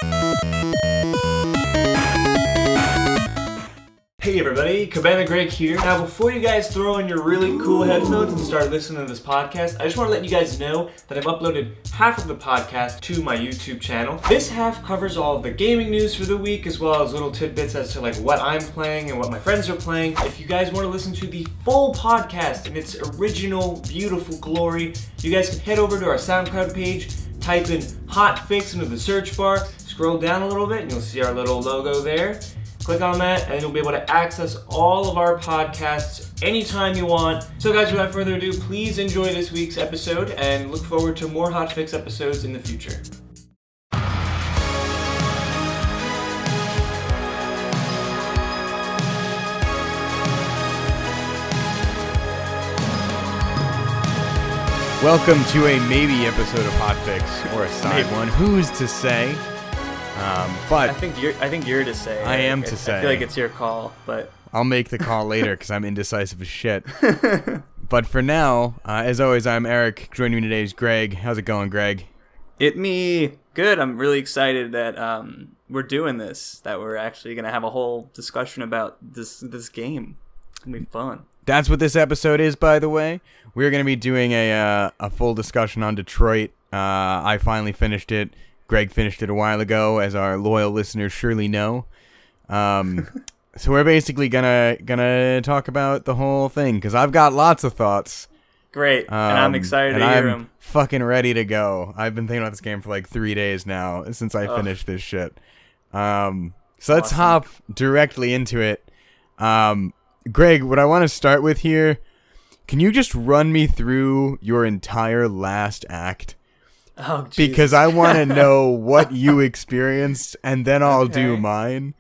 Hey everybody, Erik and Greg here. Now before you guys throw in your really cool headphones and start listening to this podcast, I just want to let you guys know that I've uploaded half of the podcast to my YouTube channel. This half covers all of the gaming news for the week, as well as little tidbits as to like what I'm playing and what my friends are playing. If you guys want to listen to the full podcast in its original, beautiful glory, you guys can head over to our SoundCloud page, type in Hot Fix into the search bar, scroll down a little bit, and you'll see our little logo there. Click on that and you'll be able to access all of our podcasts anytime you want. So guys, without further ado, please enjoy this week's episode and look forward to more Hot Fix episodes in the future. Welcome to a maybe episode of Hot Fix, or a side one. Who's to say? But I think you're to say. I am to say. I feel like it's your call, but I'll make the call later because I'm indecisive as shit. But for now, as always, I'm Eric. Joining me today is Greg. How's it going, Greg? Good. I'm really excited that we're doing this. That we're actually gonna have a whole discussion about this game. It's gonna be fun. That's what this episode is, by the way. We're gonna be doing a full discussion on Detroit. I finally finished it. Greg finished it a while ago, as our loyal listeners surely know. So we're basically gonna talk about the whole thing because I've got lots of thoughts. Great, and I'm excited to hear them. Fucking ready to go. I've been thinking about this game for like 3 days now since I finished this shit. So let's hop directly into it. Greg, what I want to start with here, can you just run me through your entire last act? Oh, Jesus. Because I want to know what you experienced, and then I'll do mine.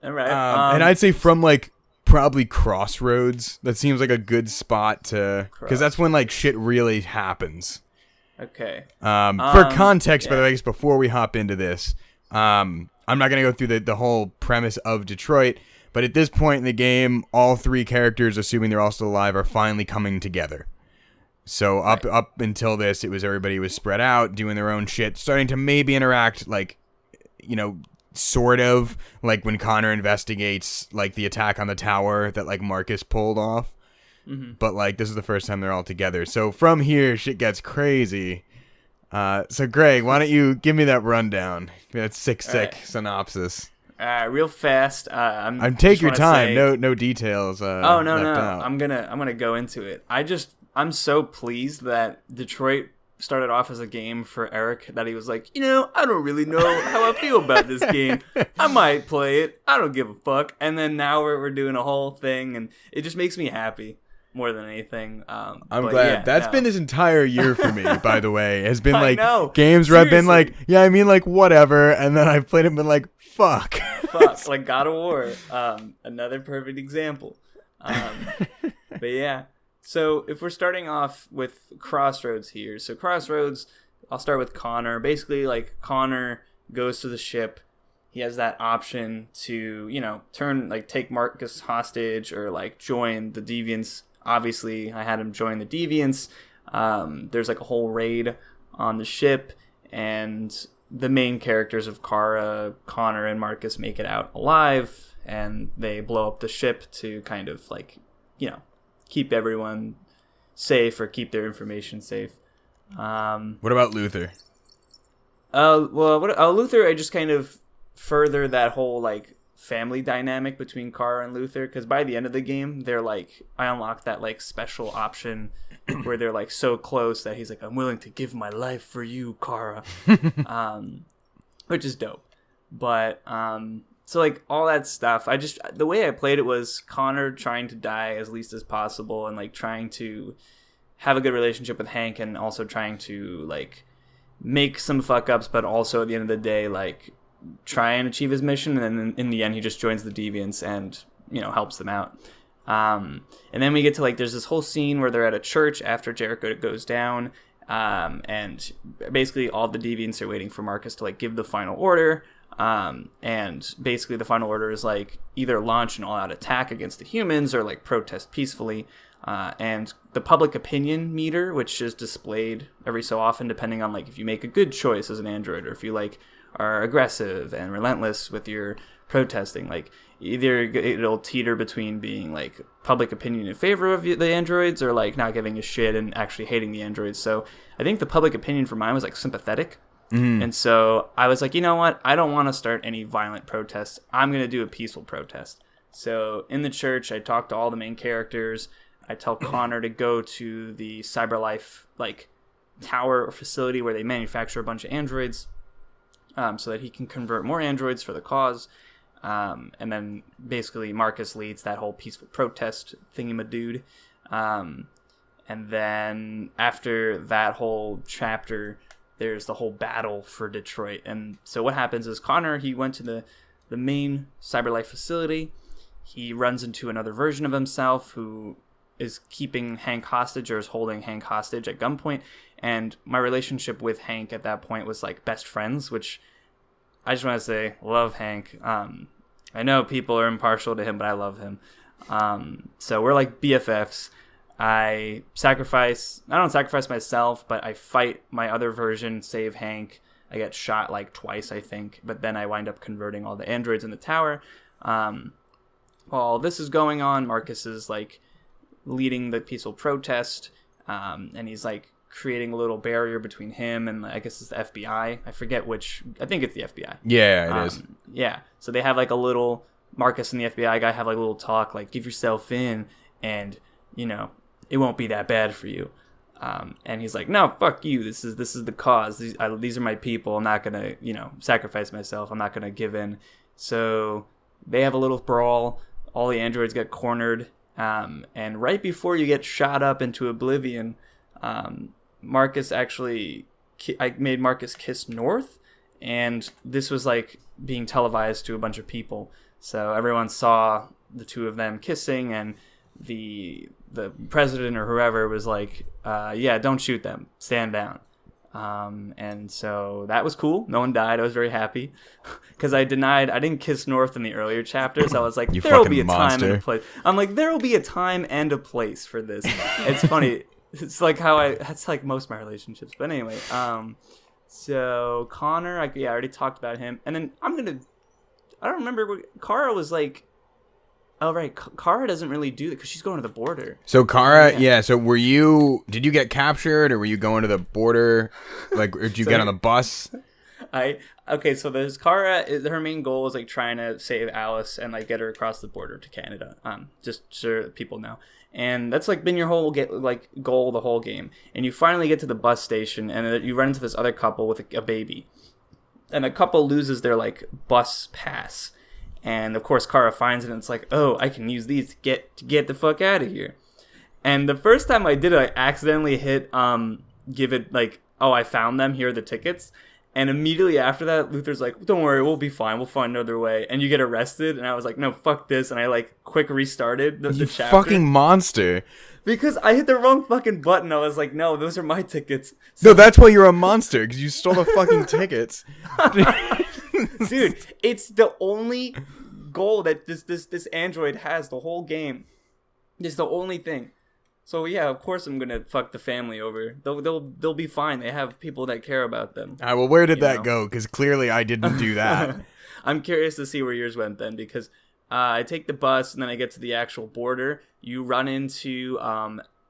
All right. And I'd say from like probably Crossroads. That seems like a good spot to, because that's when like shit really happens. Okay. For context, by the way, I guess before we hop into this, I'm not gonna go through the whole premise of Detroit, but at this point in the game, all three characters, assuming they're all still alive, are finally coming together. So up until this, it was everybody was spread out, doing their own shit, starting to maybe interact, like, you know, sort of like when Connor investigates like the attack on the tower that like Marcus pulled off. Mm-hmm. But like this is the first time they're all together. So from here, shit gets crazy. So Greg, why don't you give me that rundown? Give me that sick synopsis. Real fast. Take your time. No details. No. Out. I'm gonna go into it. I'm so pleased that Detroit started off as a game for Eric that he was like, I don't really know how I feel about this game. I might play it. I don't give a fuck. And then now we're doing a whole thing, and it just makes me happy more than anything. I'm glad. That's been this entire year for me, by the way. Has been like games where I've been like, like whatever, and then I've played it and been like, fuck. Like God of War. Another perfect example. But yeah. So if we're starting off with Crossroads here, so Crossroads, I'll start with Connor. Basically, like, Connor goes to the ship. He has that option to, take Marcus hostage or, like, join the Deviants. Obviously, I had him join the Deviants. There's, like, a whole raid on the ship, and the main characters of Kara, Connor, and Marcus make it out alive, and they blow up the ship to kind of, like, keep everyone safe or keep their information safe. What about Luther? Luther, I just kind of further that whole like family dynamic between Kara and Luther, because by the end of the game, they're like, I unlocked that like special option where they're like so close that he's like, I'm willing to give my life for you, Kara, which is dope. But so, like, all that stuff, the way I played it was Connor trying to die as least as possible and, like, trying to have a good relationship with Hank and also trying to, like, make some fuck-ups, but also at the end of the day, like, try and achieve his mission. And then in the end, he just joins the Deviants and, helps them out. And then we get to, like, there's this whole scene where they're at a church after Jericho goes down. And basically all the Deviants are waiting for Marcus to, like, give the final order. And basically the final order is like either launch an all-out attack against the humans or like protest peacefully. And the public opinion meter, which is displayed every so often depending on like if you make a good choice as an android or if you like are aggressive and relentless with your protesting. Like, either it'll teeter between being like public opinion in favor of the androids, or like not giving a shit and actually hating the androids. So I think the public opinion for mine was like sympathetic. And so I was like, you know what? I don't want to start any violent protests. I'm going to do a peaceful protest. So in the church, I talk to all the main characters. I tell Connor to go to the CyberLife like tower or facility where they manufacture a bunch of androids, so that he can convert more androids for the cause. And then basically Marcus leads that whole peaceful protest thingamadude. And then after that whole chapter, there's the whole battle for Detroit. And so what happens is Connor, he went to the main CyberLife facility. He runs into another version of himself who is keeping Hank hostage, or is holding Hank hostage at gunpoint. And my relationship with Hank at that point was like best friends, which I just want to say, love Hank. I know people are impartial to him, but I love him. So we're like BFFs. I don't sacrifice myself, but I fight my other version, save Hank. I get shot like twice, I think, but then I wind up converting all the androids in the tower. While this is going on, Marcus is like leading the peaceful protest, and he's like creating a little barrier between him and I guess it's the FBI. I forget which. I think it's the FBI. Yeah, it is. Yeah. So they have like a little, Marcus and the FBI guy have like a little talk, like give yourself in, and you know it won't be that bad for you. And he's like, no, fuck you. This is the cause. These are my people. I'm not gonna sacrifice myself. I'm not gonna give in. So they have a little brawl. All the androids get cornered. And right before you get shot up into oblivion, Marcus actually, I made Marcus kiss North, and this was like being televised to a bunch of people. So everyone saw the two of them kissing, and the president or whoever was like, yeah, don't shoot them, stand down. And so that was cool. No one died. I was very happy because I didn't kiss North in the earlier chapters. I was like, there'll be a time and a place. I'm like, there will be a time and a place for this. It's funny. It's like that's like most of my relationships. But anyway, so Connor, I already talked about him. And then I don't remember, Kara was like, oh, right. Kara doesn't really do that because she's going to the border. So Kara, yeah. So did you get captured, or were you going to the border? Like, or did you get on the bus? So there's Kara. Her main goal is like trying to save Alice and like get her across the border to Canada. Just so people know. And that's like been your whole goal the whole game. And you finally get to the bus station, and you run into this other couple with a baby. And the couple loses their like bus pass. And of course, Kara finds it, and it's like, oh, I can use these to get the fuck out of here. And the first time I did it, I accidentally hit give it like, oh, I found them. Here are the tickets. And immediately after that, Luther's like, don't worry, we'll be fine. We'll find another way. And you get arrested. And I was like, no, fuck this. And I like quick restarted the chapter. Fucking monster. Because I hit the wrong fucking button. I was like, no, those are my tickets. So, no, that's why you're a monster, because you stole the fucking tickets. Dude, it's the only goal that this android has the whole game. It's the only thing. So yeah, of course I'm gonna fuck the family over. They'll be fine. They have people that care about them. All right, well, where did that go? Because clearly I didn't do that. I'm curious to see where yours went then, because I take the bus and then I get to the actual border. You run into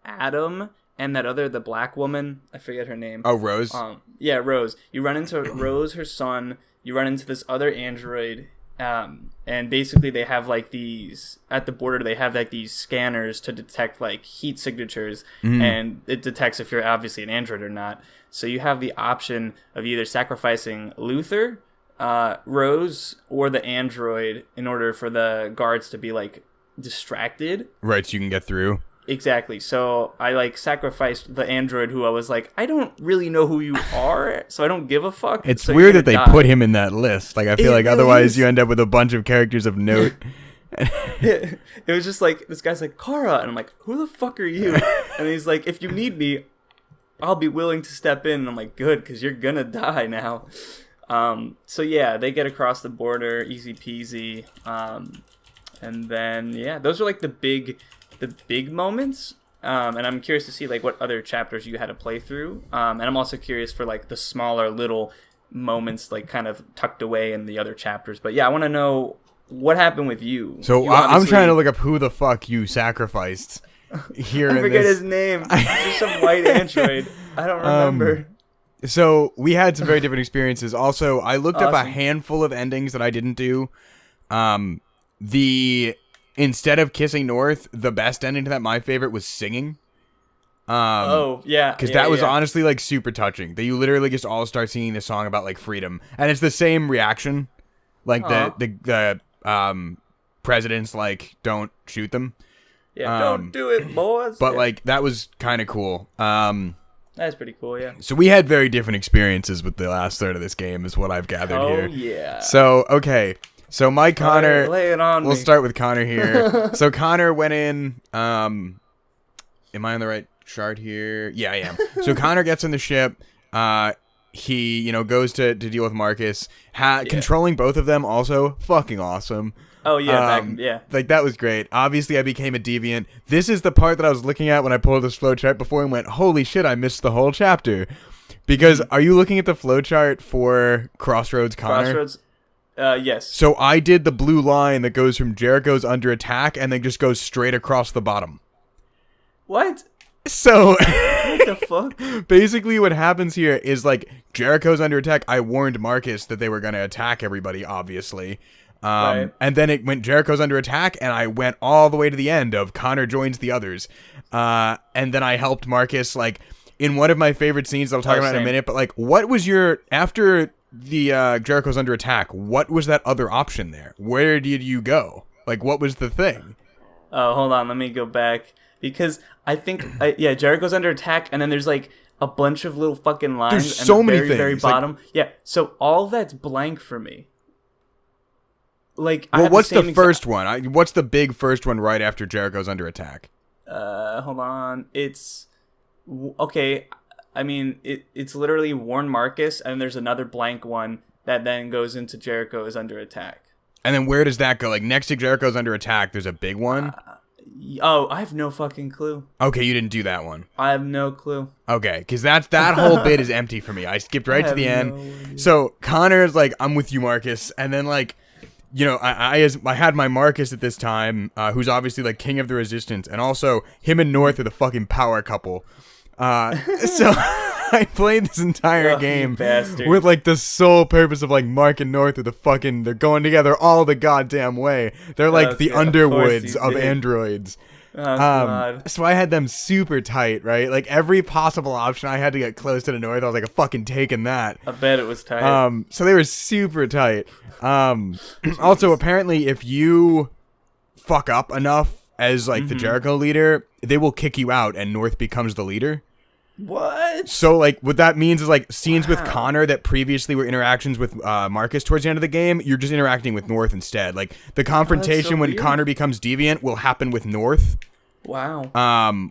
Adam and the black woman. I forget her name. Oh, Rose. Yeah, Rose. You run into Rose, her son. You run into this other android. And basically they have like these at the border. They have like these scanners to detect like heat signatures, and it detects if you're obviously an android or not. So you have the option of either sacrificing Luther, Rose, or the android in order for the guards to be like distracted. Right, so you can get through. Exactly. So I like sacrificed the android who I was like, I don't really know who you are, so I don't give a fuck. It's so weird that they put him in that list. Like, I feel like otherwise you end up with a bunch of characters of note. It was just like, this guy's like, Kara, and I'm like, who the fuck are you? And he's like, if you need me, I'll be willing to step in. And I'm like, good, because you're gonna die now. So yeah, they get across the border, easy peasy. And then yeah, those are like the big moments. And I'm curious to see like what other chapters you had to play through. And I'm also curious for like the smaller little moments like kind of tucked away in the other chapters. But yeah, I want to know what happened with you. So I'm trying to look up who the fuck you sacrificed here. I forget his name. Just some white android. I don't remember. So we had some very different experiences. Also, I looked up a handful of endings that I didn't do. Instead of kissing North, the best ending to that, my favorite, was singing. Because that was honestly like super touching. That you literally just all start singing this song about like freedom, and it's the same reaction, like the presidents like don't shoot them. Yeah, don't do it, boys. But like that was kind of cool. That's pretty cool. Yeah. So we had very different experiences with the last third of this game, is what I've gathered here. Oh yeah. So okay. So Mike Connor, lay it on we'll me. start with Connor here. So Connor went in. Am I on the right chart here? Yeah, I am. So Connor gets in the ship. He goes to deal with Marcus. Controlling both of them also fucking awesome. Oh yeah, like that was great. Obviously, I became a deviant. This is the part that I was looking at when I pulled this flowchart before and went, "Holy shit, I missed the whole chapter." Because are you looking at the flowchart for Crossroads, Connor? Crossroads. Yes. So I did the blue line that goes from Jericho's under attack and then just goes straight across the bottom. What? So What the fuck? Basically what happens here is like Jericho's under attack. I warned Marcus that they were going to attack everybody, obviously. Right. And then it went Jericho's under attack and I went all the way to the end of Connor joins the others. And then I helped Marcus like in one of my favorite scenes that I'll talk about in a minute. But like what was after the Jericho's under attack, what was that other option there? Where did you go? Like what was the thing? Oh, hold on, let me go back because I think Jericho's under attack, and then there's like a bunch of little fucking lines. There's so and the many very, things. very bottom. So all that's blank for me. Like, what's the first one? What's the big first one right after Jericho's under attack? Hold on. It's okay. I mean, it's literally warn Marcus, and there's another blank one that then goes into Jericho is under attack. And then where does that go? Like next to Jericho's under attack, there's a big one. I have no fucking clue. Okay, you didn't do that one. I have no clue. Okay, because that whole bit is empty for me. I skipped right to the end. So Connor's like, I'm with you, Marcus, and then like, I had my Marcus at this time, who's obviously like king of the resistance, and also him and North are the fucking power couple. So I played this entire game with like the sole purpose of like Mark and North are they're going together all the goddamn way. They're like the Underwoods of androids. Oh, God. So I had them super tight, right? Like every possible option I had to get close to the North, I was like, fucking taking that. I bet it was tight. So they were super tight. Also, apparently, if you fuck up enough as like the Jericho leader, they will kick you out and North becomes the leader. What? So like what that means is like scenes with Connor that previously were interactions with Marcus towards the end of the game, you're just interacting with North instead. Like the confrontation when Connor becomes deviant will happen with North. Wow.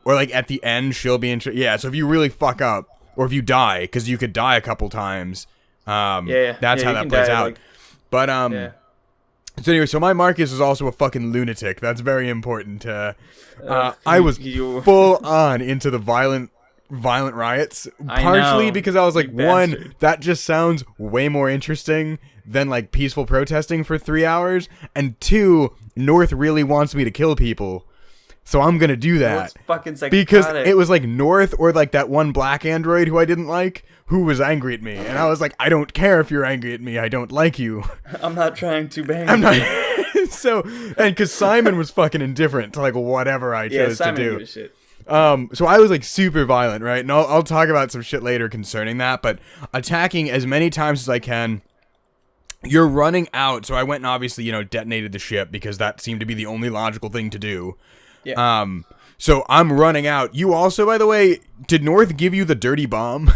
Or like at the end she'll be in so if you really fuck up or if you die, because you could die a couple times, that's how that plays out. But so anyway, so my Marcus is also a fucking lunatic. That's very important. I was full on into the violent riots, partially because I was like, one, that just sounds way more interesting than like peaceful protesting for 3 hours, and two, North really wants me to kill people, so I'm gonna do that. Fucking psychotic. Because it was like North or like that one black android who I didn't like, who was angry at me, and I was like, I don't care if you're angry at me, I don't like you. I'm not trying to bang. I'm not. So, and because Simon was fucking indifferent to like whatever I chose Simon to do. gave a shit. So I was like super violent, right? And I'll talk about some shit later concerning that, but attacking as many times as I can. You're running out, so I went and obviously, detonated the ship because that seemed to be the only logical thing to do. Yeah. So I'm running out. You also, by the way, did North give you the dirty bomb?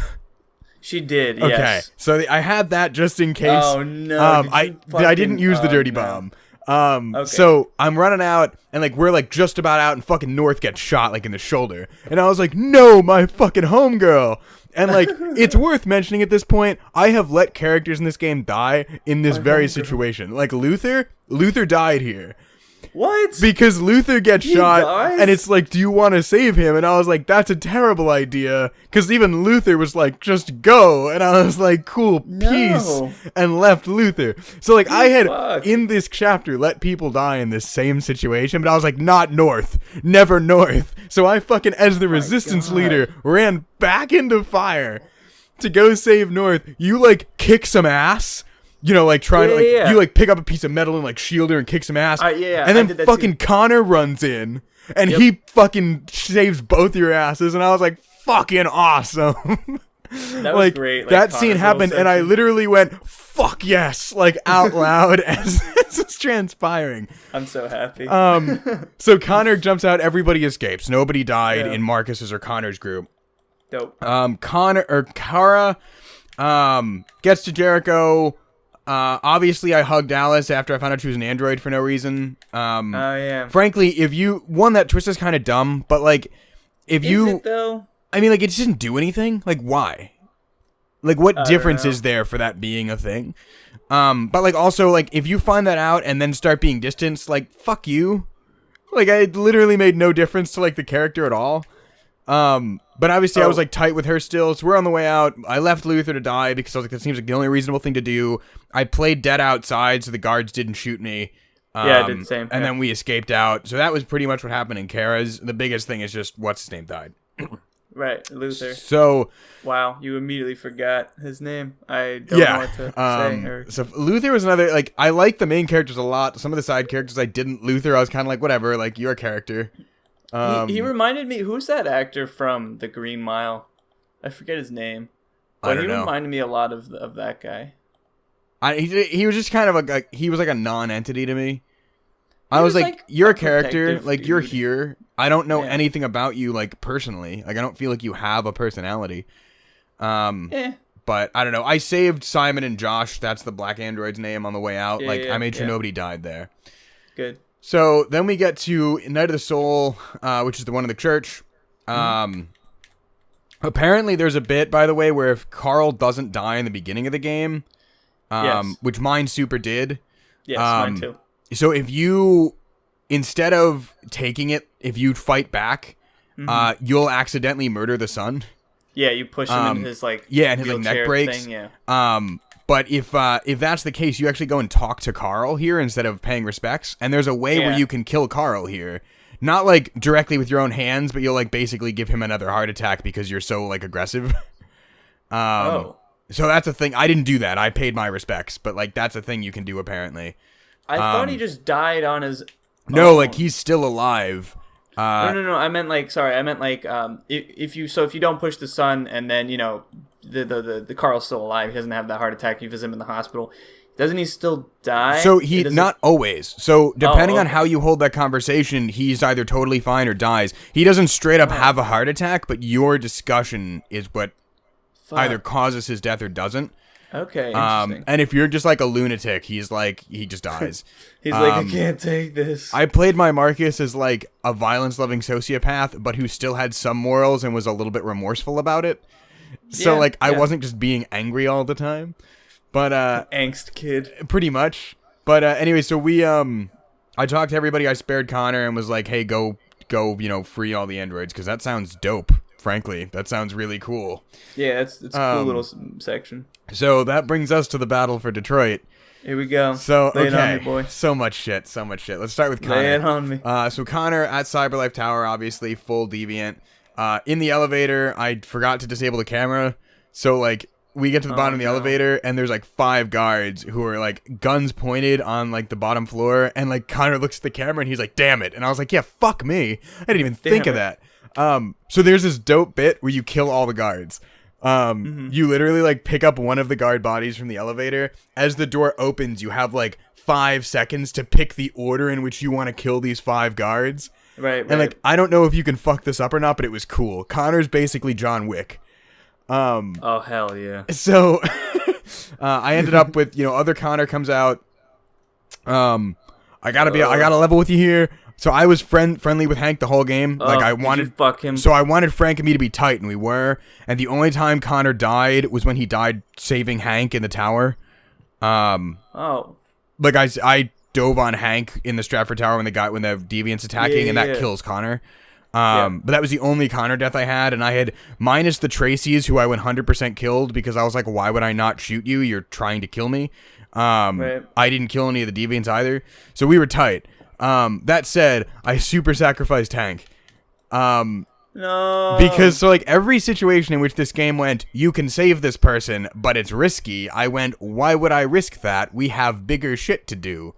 She did, okay. yes. So I had that just in case. Oh, no. I didn't use the dirty bomb. Okay. So I'm running out, and like we're like just about out, and fucking North gets shot like in the shoulder, and I was like, no, my fucking homegirl. And like it's worth mentioning at this point, I have let characters in this game die in this very situation. Like Luther died here. What? Because Luther gets shot, dies? and it's like, do you want to save him? And I was like, that's a terrible idea. Because even Luther was like, just go. And I was like, cool, peace. And left Luther. So like, I had, in this chapter, let people die in this same situation, but I was like, not North. Never North. So I fucking, as the resistance leader, ran back into fire to go save North. You like, kick some ass. You know, like trying to like you like pick up a piece of metal and like shield her and kick some ass. And then fucking Connor runs in and he fucking saves both your asses. And I was like, fucking awesome. That was great. That scene happened and I literally went, fuck yes, like out loud as this is transpiring. I'm so happy. So Connor jumps out. Everybody escapes. Nobody died in Marcus's or Connor's group. Dope. Kara gets to Jericho. Obviously I hugged Alice after I found out she was an android for no reason. Frankly, that twist is kind of dumb, but like, is it though? I mean, like, it doesn't do anything. Like, why? Like, what difference is there for that being a thing? But like, also, like, if you find that out and then start being distanced, like, fuck you. Like, I literally made no difference to like the character at all. But obviously I was like tight with her still, so we're on the way out. I left Luther to die because I was like, that seems like the only reasonable thing to do. I played dead outside so the guards didn't shoot me. I did the same. And then we escaped out. So that was pretty much what happened in Kara's. The biggest thing is just what's his name died. Right, Luther. So wow, you immediately forgot his name. I don't know what to say. So Luther was another, like, I like the main characters a lot. Some of the side characters I didn't. Luther, I was kind of like, whatever, like, your character. He reminded me, who's that actor from The Green Mile? I forget his name. But he reminded me a lot of that guy. He was just kind of he was like a non-entity to me. I was like, you're a character, like, dude. You're here. I don't know anything about you, like, personally. Like, I don't feel like you have a personality. But, I don't know. I saved Simon and Josh, that's the black android's name, on the way out. I made sure nobody died there. Good. So then we get to Night of the Soul, which is the one in the church. Apparently there's a bit, by the way, where if Carl doesn't die in the beginning of the game, which mine super did. Yes, mine too. So if you, instead of taking it, if you fight back, you'll accidentally murder the son. Yeah, you push him in his like and his like neck breaks. Thing, But if that's the case, you actually go and talk to Carl here instead of paying respects. And there's a way where you can kill Carl here. Not like directly with your own hands, but you'll like basically give him another heart attack because you're so like aggressive. So that's a thing. I didn't do that. I paid my respects, but like that's a thing you can do apparently. I thought he just died on his No, like he's still alive. No. I meant like if you don't push the son and then you know the Carl's still alive, he doesn't have that heart attack, you visit him in the hospital, doesn't he still die? So not always. So depending on how you hold that conversation, he's either totally fine or dies. He doesn't straight up have a heart attack, but your discussion is what either causes his death or doesn't. Okay, interesting. And if you're just like a lunatic, he's like, he just dies. He's like, I can't take this. I played my Marcus as like a violence-loving sociopath, but who still had some morals and was a little bit remorseful about it. So I wasn't just being angry all the time. But angst kid. Pretty much. But anyway, so we I talked to everybody. I spared Connor and was like, hey, go, free all the androids because that sounds dope. Frankly, that sounds really cool. Yeah, it's a cool little section. So that brings us to the battle for Detroit. Here we go. So Lay it on me, boy. So much shit. Let's start with Connor. Lay it on me. So Connor at Cyberlife Tower, obviously full deviant. In the elevator, I forgot to disable the camera. So like we get to the bottom of the elevator and there's like 5 guards who are like guns pointed on like the bottom floor, and like Connor looks at the camera and he's like, "Damn it!" And I was like, "Yeah, fuck me. I didn't even think of that." So there's this dope bit where you kill all the guards. You literally like pick up one of the guard bodies from the elevator. As the door opens, you have like 5 seconds to pick the order in which you want to kill these 5 guards. Right. And like, I don't know if you can fuck this up or not, but it was cool. Connor's basically John Wick. Oh hell yeah. So I ended up with, other Connor comes out. I gotta level with you here. So I was friendly with Hank the whole game. Like I wanted fuck him. So I wanted Frank and me to be tight, and we were. And the only time Connor died was when he died saving Hank in the tower. Like I dove on Hank in the Stratford Tower when the deviant's attacking, and that kills Connor. But that was the only Connor death I had, and I had minus the Tracy's, who I 100% killed because I was like, why would I not shoot you? You're trying to kill me. I didn't kill any of the deviants either, so we were tight. That said, I super sacrificed Hank. No. Because so like every situation in which this game went, you can save this person, but it's risky. I went, why would I risk that? We have bigger shit to do.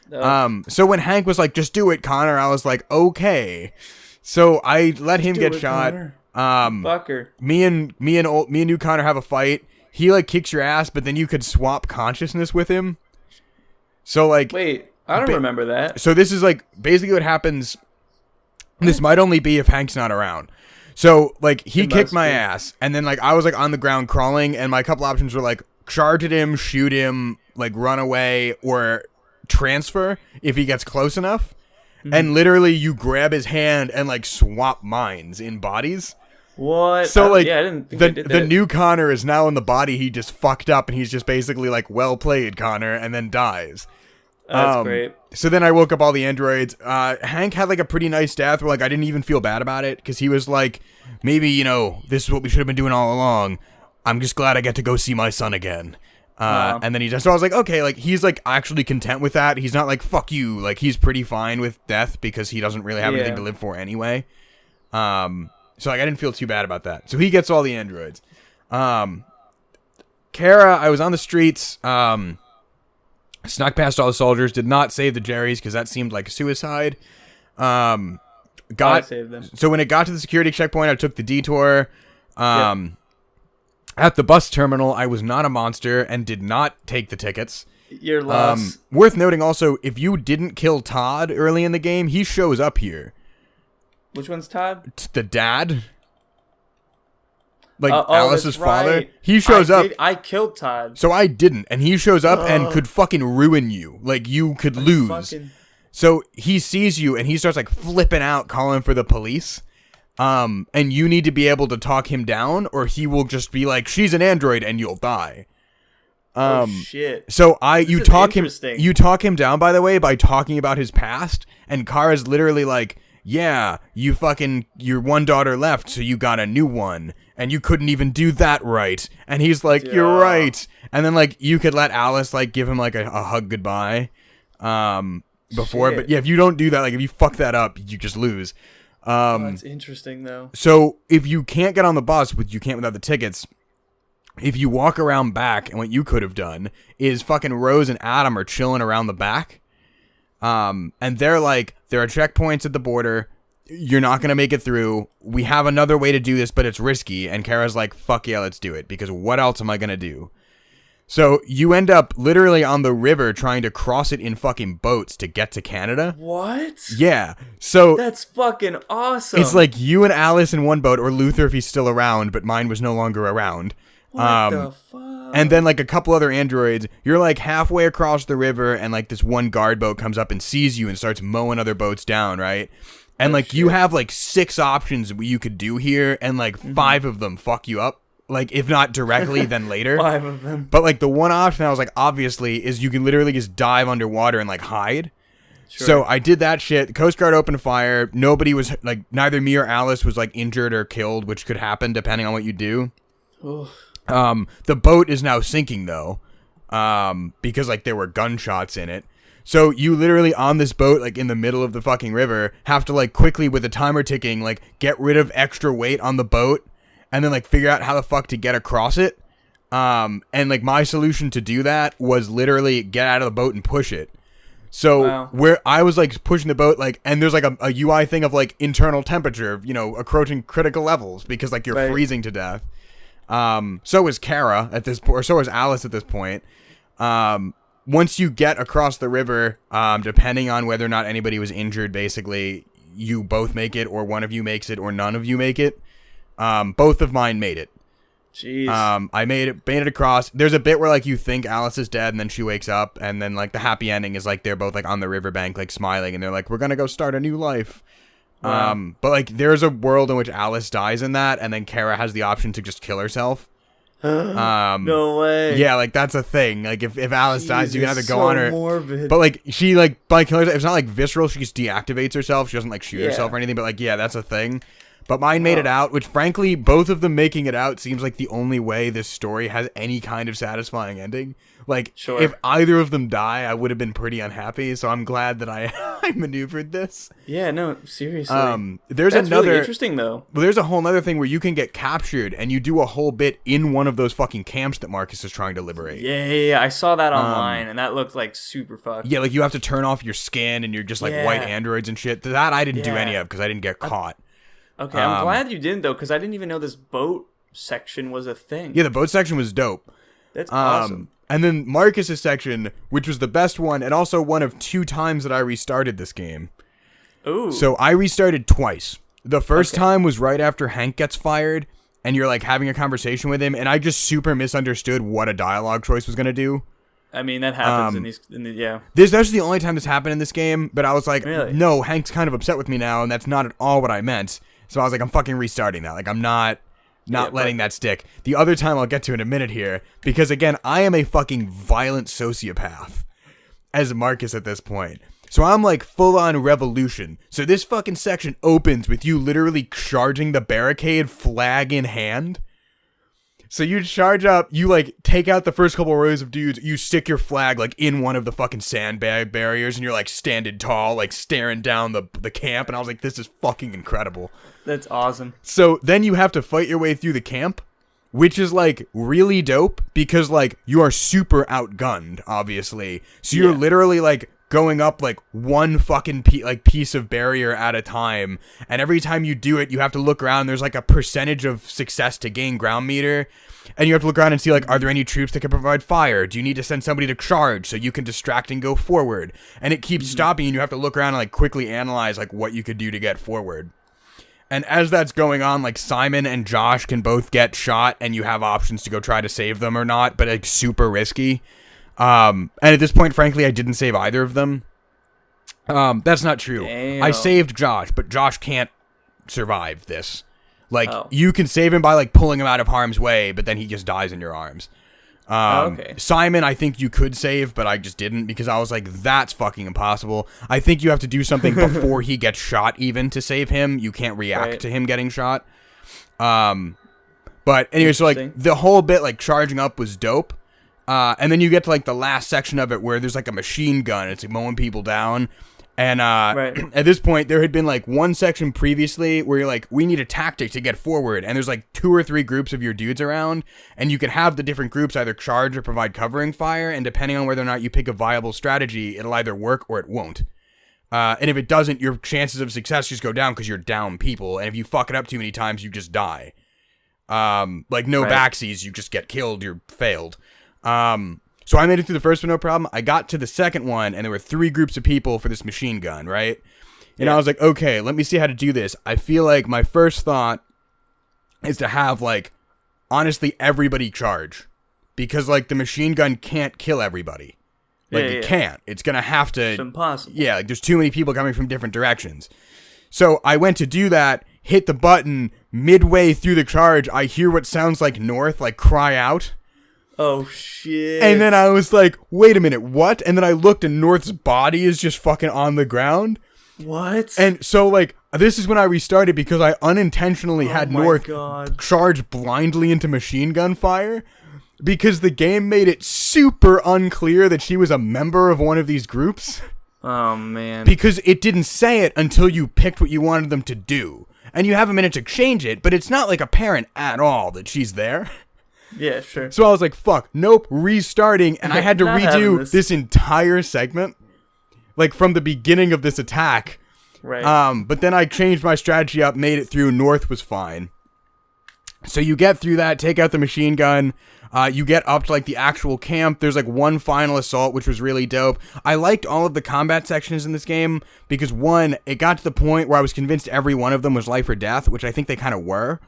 So when Hank was like, just do it, Connor, I was like, okay. So I let him get shot. Fucker. Me and new Connor have a fight. He like kicks your ass, but then you could swap consciousness with him. So like, wait, I don't remember that. So this is like basically what happens. This might only be if Hank's not around. So like he kicked my ass, and then like I was like on the ground crawling, and my couple options were like charge at him, shoot him, like run away, or transfer if he gets close enough. And literally you grab his hand and like swap minds in bodies. What? So like I didn't think the new Connor is now in the body he just fucked up, and he's just basically like, well played, Connor, and then dies. That's great. So then I woke up all the androids. Hank had like a pretty nice death where like I didn't even feel bad about it, because he was like, maybe, you know, this is what we should have been doing all along. I'm just glad I get to go see my son again. And then he just, so I was like, okay, like he's like actually content with that. He's not like, fuck you. Like he's pretty fine with death because he doesn't really have anything to live for anyway. So like I didn't feel too bad about that. So he gets all the androids. Kara, I was on the streets, snuck past all the soldiers, did not save the Jerrys because that seemed like suicide. I saved them. So when it got to the security checkpoint, I took the detour. At the bus terminal, I was not a monster and did not take the tickets. Your loss. Worth noting also, if you didn't kill Todd early in the game, he shows up here. Which one's Todd? The dad. Like that's Alice's father. right. He shows up. I killed Todd. So I didn't. And he shows up and could fucking ruin you. Like you could lose. So he sees you and he starts like flipping out, calling for the police. And you need to be able to talk him down, or he will just be like, she's an android and you'll die. Shit. So you talk him down, by the way, by talking about his past, and Kara's literally like, yeah, your one daughter left, so you got a new one, and you couldn't even do that right. And he's like, you're right. And then like you could let Alice like give him like a hug goodbye before. But yeah, if you don't do that, like if you fuck that up, you just lose. That's interesting though. So if you can't get on the bus, which you can't without the tickets, if you walk around back, and what you could have done is fucking Rose and Adam are chilling around the back. And they're like, there are checkpoints at the border. You're not going to make it through. We have another way to do this, but it's risky. And Kara's like, fuck yeah, let's do it. Because what else am I going to do? So you end up literally on the river trying to cross it in fucking boats to get to Canada. What? Yeah. So that's fucking awesome. It's like you and Alice in one boat, or Luther if he's still around, but mine was no longer around. What the fuck? And then like a couple other androids. You're like halfway across the river, and like this one guard boat comes up and sees you and starts mowing other boats down, right? And like you have like 6 options what you could do here, and like 5 of them fuck you up. Like, if not directly, then later. 5 of them. But, like, the one option I was like, obviously, is you can literally just dive underwater and, like, hide. Sure. So I did that shit. The Coast Guard opened fire. Nobody was, like, neither me or Alice was, like, injured or killed, which could happen depending on what you do. The boat is now sinking, though, because, like, there were gunshots in it. So you literally, on this boat, like, in the middle of the fucking river, have to, like, quickly, with the timer ticking, like, get rid of extra weight on the boat. And then, like, figure out how the fuck to get across it. And, like, my solution to do that was literally get out of the boat and push it. So, where I was, like, pushing the boat, like, and there's, like, a UI thing of, like, internal temperature, you know, approaching critical levels because, like, you're freezing to death. So was Kara at this point, or so was Alice at this point. Once you get across the river, depending on whether or not anybody was injured, basically, you both make it, or one of you makes it, or none of you make it. Both of mine made it. Jeez. I made it across. There's a bit where like you think Alice is dead, and then she wakes up, and then like the happy ending is like they're both like on the riverbank, like smiling, and they're like, "We're gonna go start a new life." But like there's a world in which Alice dies in that, and then Kara has the option to just kill herself. No way. Yeah, like that's a thing. Like if Alice dies, you can either go on her. Morbid. But like she like by killing herself, it's not like visceral. She just deactivates herself. She doesn't like shoot herself or anything. But like that's a thing. But mine made it out, which frankly, both of them making it out seems like the only way this story has any kind of satisfying ending. Like, if either of them die, I would have been pretty unhappy. So I'm glad that I maneuvered this. Yeah, no, seriously. That's really interesting though. Well, there's a whole other thing where you can get captured and you do a whole bit in one of those fucking camps that Marcus is trying to liberate. Yeah. I saw that online and that looked like super fucked. Yeah, like you have to turn off your skin and you're just like white androids and shit. That I didn't do any of because I didn't get caught. Okay, I'm glad you didn't though, because I didn't even know this boat section was a thing. Yeah, the boat section was dope. That's awesome. And then Marcus's section, which was the best one, and also one of 2 times that I restarted this game. Ooh. So I restarted twice. The first time was right after Hank gets fired, and you're like having a conversation with him, and I just super misunderstood what a dialogue choice was gonna do. I mean, that happens That's the only time this happened in this game, but I was like, really? No, Hank's kind of upset with me now, and that's not at all what I meant. So I was like, I'm fucking restarting that. Like, I'm not letting that stick. The other time I'll get to in a minute here, because again, I am a fucking violent sociopath as Marcus at this point. So I'm like full on revolution. So this fucking section opens with you literally charging the barricade, flag in hand. So you charge up, you like take out the first couple rows of dudes, you stick your flag like in one of the fucking sandbag barriers, and you're like standing tall, like staring down the camp, and I was like, this is fucking incredible. That's awesome. So then you have to fight your way through the camp, which is like really dope because like you are super outgunned, obviously. So you're literally like going up like one fucking piece of barrier at a time, and every time you do it, you have to look around. There's like a percentage of success to gain ground meter, and you have to look around and see like, are there any troops that can provide fire? Do you need to send somebody to charge so you can distract and go forward? And it keeps stopping, and you have to look around and like quickly analyze like what you could do to get forward. And as that's going on, like Simon and Josh can both get shot, and you have options to go try to save them or not, but like super risky. And at this point, frankly, I didn't save either of them. That's not true. Damn. I saved Josh, but Josh can't survive this. Like, you can save him by, like, pulling him out of harm's way, but then he just dies in your arms. Simon, I think you could save, but I just didn't because I was like, that's fucking impossible. I think you have to do something before he gets shot even to save him. You can't react to him getting shot. But anyway, so, like, the whole bit, like, charging up was dope. And then you get to like the last section of it where there's like a machine gun. It's like mowing people down. And at this point, there had been like one section previously where you're like, we need a tactic to get forward. And there's like 2 or 3 groups of your dudes around. And you can have the different groups either charge or provide covering fire. And depending on whether or not you pick a viable strategy, it'll either work or it won't. And if it doesn't, your chances of success just go down because you're down people. And if you fuck it up too many times, you just die. Like no backsies, you just get killed, you're failed. So I made it through the first one, no problem. I got to the second one, and there were 3 groups of people for this machine gun, right? And I was like, okay, let me see how to do this. I feel like my first thought is to have, like, honestly, everybody charge. Because, like, the machine gun can't kill everybody. Like, it can't. It's gonna have to... It's impossible. Yeah, like, there's too many people coming from different directions. So I went to do that, hit the button, midway through the charge, I hear what sounds like North, like, cry out. Oh, shit. And then I was like, wait a minute, what? And then I looked and North's body is just fucking on the ground. What? And so, like, this is when I restarted because I unintentionally had North charge blindly into machine gun fire because the game made it super unclear that she was a member of one of these groups. Oh, man. Because it didn't say it until you picked what you wanted them to do. And you have a minute to change it, but it's not, like, apparent at all that she's there. Yeah, sure. So I was like, fuck, nope, restarting, and I had to redo this entire segment, like, from the beginning of this attack. Right. But then I changed my strategy up, made it through, North was fine. So you get through that, take out the machine gun, you get up to, like, the actual camp. There's, like, one final assault, which was really dope. I liked all of the combat sections in this game, because, one, it got to the point where I was convinced every one of them was life or death, which I think they kind of were.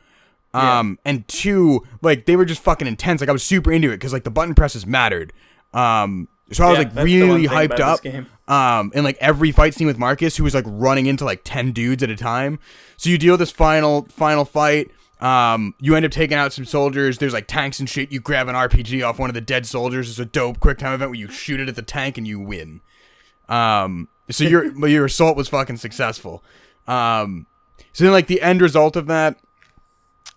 And 2, like, they were just fucking intense. Like, I was super into it because, like, the button presses mattered. So I was, like, really hyped up. And, like, every fight scene with Marcus, who was, like, running into, like, 10 dudes at a time. So you deal with this final fight, You end up taking out some soldiers. There's like tanks and shit. You grab an RPG off one of the dead soldiers. It's a dope quick time event where you shoot it at the tank and you win. So your assault was fucking successful. So then like the end result of that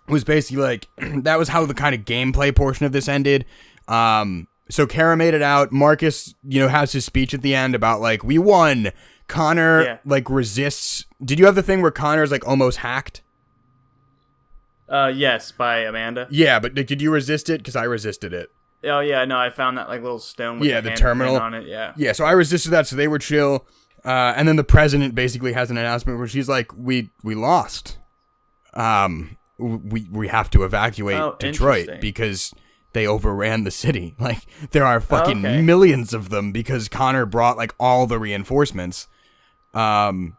was basically like that was how the kind of gameplay portion of this ended. So Kara made it out. Marcus, has his speech at the end about like we won. Connor like resists. Did you have the thing where Connor's like almost hacked? Yes, by Amanda. Yeah, but did you resist it? Because I resisted it. Oh yeah, no, I found that like little stone with the terminal on it. Yeah, so I resisted that, so they were chill. And then the president basically has an announcement where she's like, "We lost. We have to evacuate Detroit because they overran the city. Like there are fucking millions of them because Connor brought like all the reinforcements. And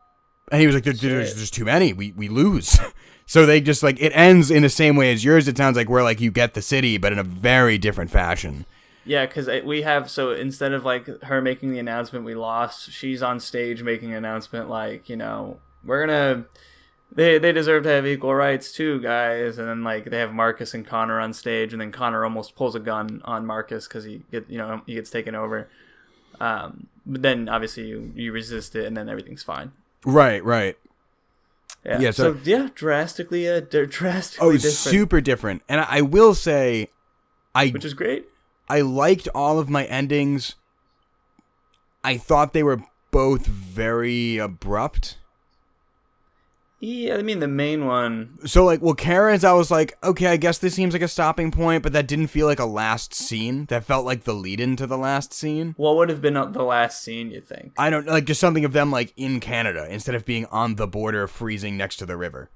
he was like, "There's too many. We lose." So they just like, it ends in the same way as yours. It sounds like where like you get the city, but in a very different fashion. Yeah, because we have, so instead of like her making the announcement we lost, she's on stage making an announcement like, we're gonna, they deserve to have equal rights too, guys. And then like they have Marcus and Connor on stage, and then Connor almost pulls a gun on Marcus because he gets taken over. But then obviously you resist it, and then everything's fine. Right. Yeah. So drastically different. Super different. And I will say, which is great. I liked all of my endings. I thought they were both very abrupt. Yeah, I mean the main one. So like, Kara's, I was like, okay, I guess this seems like a stopping point, but that didn't feel like a last scene. That felt like the lead-in to the last scene. What would have been the last scene, you think? I don't like just something of them like in Canada instead of being on the border freezing next to the river.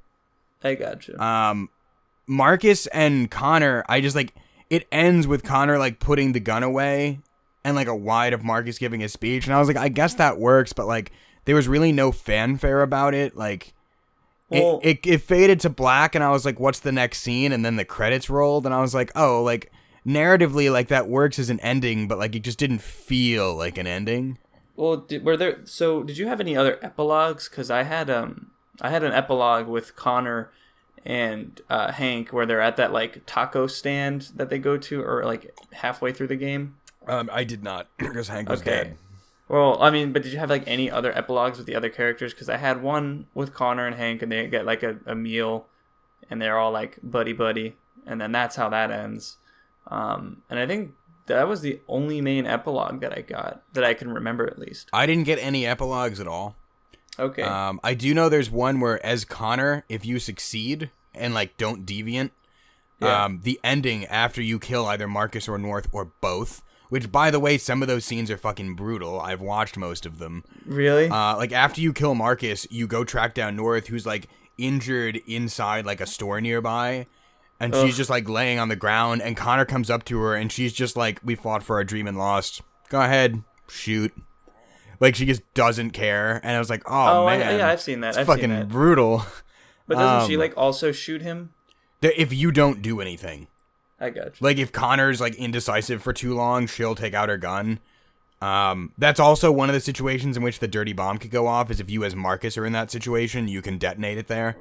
I gotcha. Marcus and Connor, I just like it ends with Connor like putting the gun away and like a wide of Marcus giving his speech, and I was like, I guess that works, but like there was really no fanfare about it. Like well, it faded to black, and I was like, what's the next scene? And then the credits rolled, and I was like, oh, like narratively, like that works as an ending, but like it just didn't feel like an ending. Well, did you have any other epilogues? Because I had an epilogue with Connor and Hank where they're at that like taco stand that they go to, or like halfway through the game. I did not, because Hank was dead. Well, I mean, but did you have like any other epilogues with the other characters? Because I had one with Connor and Hank, and they get like a meal, and they're all like buddy, and then that's how that ends. And I think that was the only main epilogue that I got that I can remember, at least. I didn't get any epilogues at all. Okay. I do know there's one where as Connor, if you succeed and like don't deviant, the ending after you kill either Marcus or North or both. Which, by the way, some of those scenes are fucking brutal. I've watched most of them. Really? Like, after you kill Marcus, you go track down North, who's, like, injured inside, like, a store nearby. And she's just, like, laying on the ground. And Connor comes up to her, and she's just like, we fought for our dream and lost. Go ahead. Shoot. Like, she just doesn't care. And I was like, oh man. I've seen that. It's fucking brutal. But doesn't she, like, also shoot him? If you don't do anything. I got you. Like, if Connor's, like, indecisive for too long, she'll take out her gun. That's also one of the situations in which the dirty bomb could go off, is if you as Marcus are in that situation, you can detonate it there.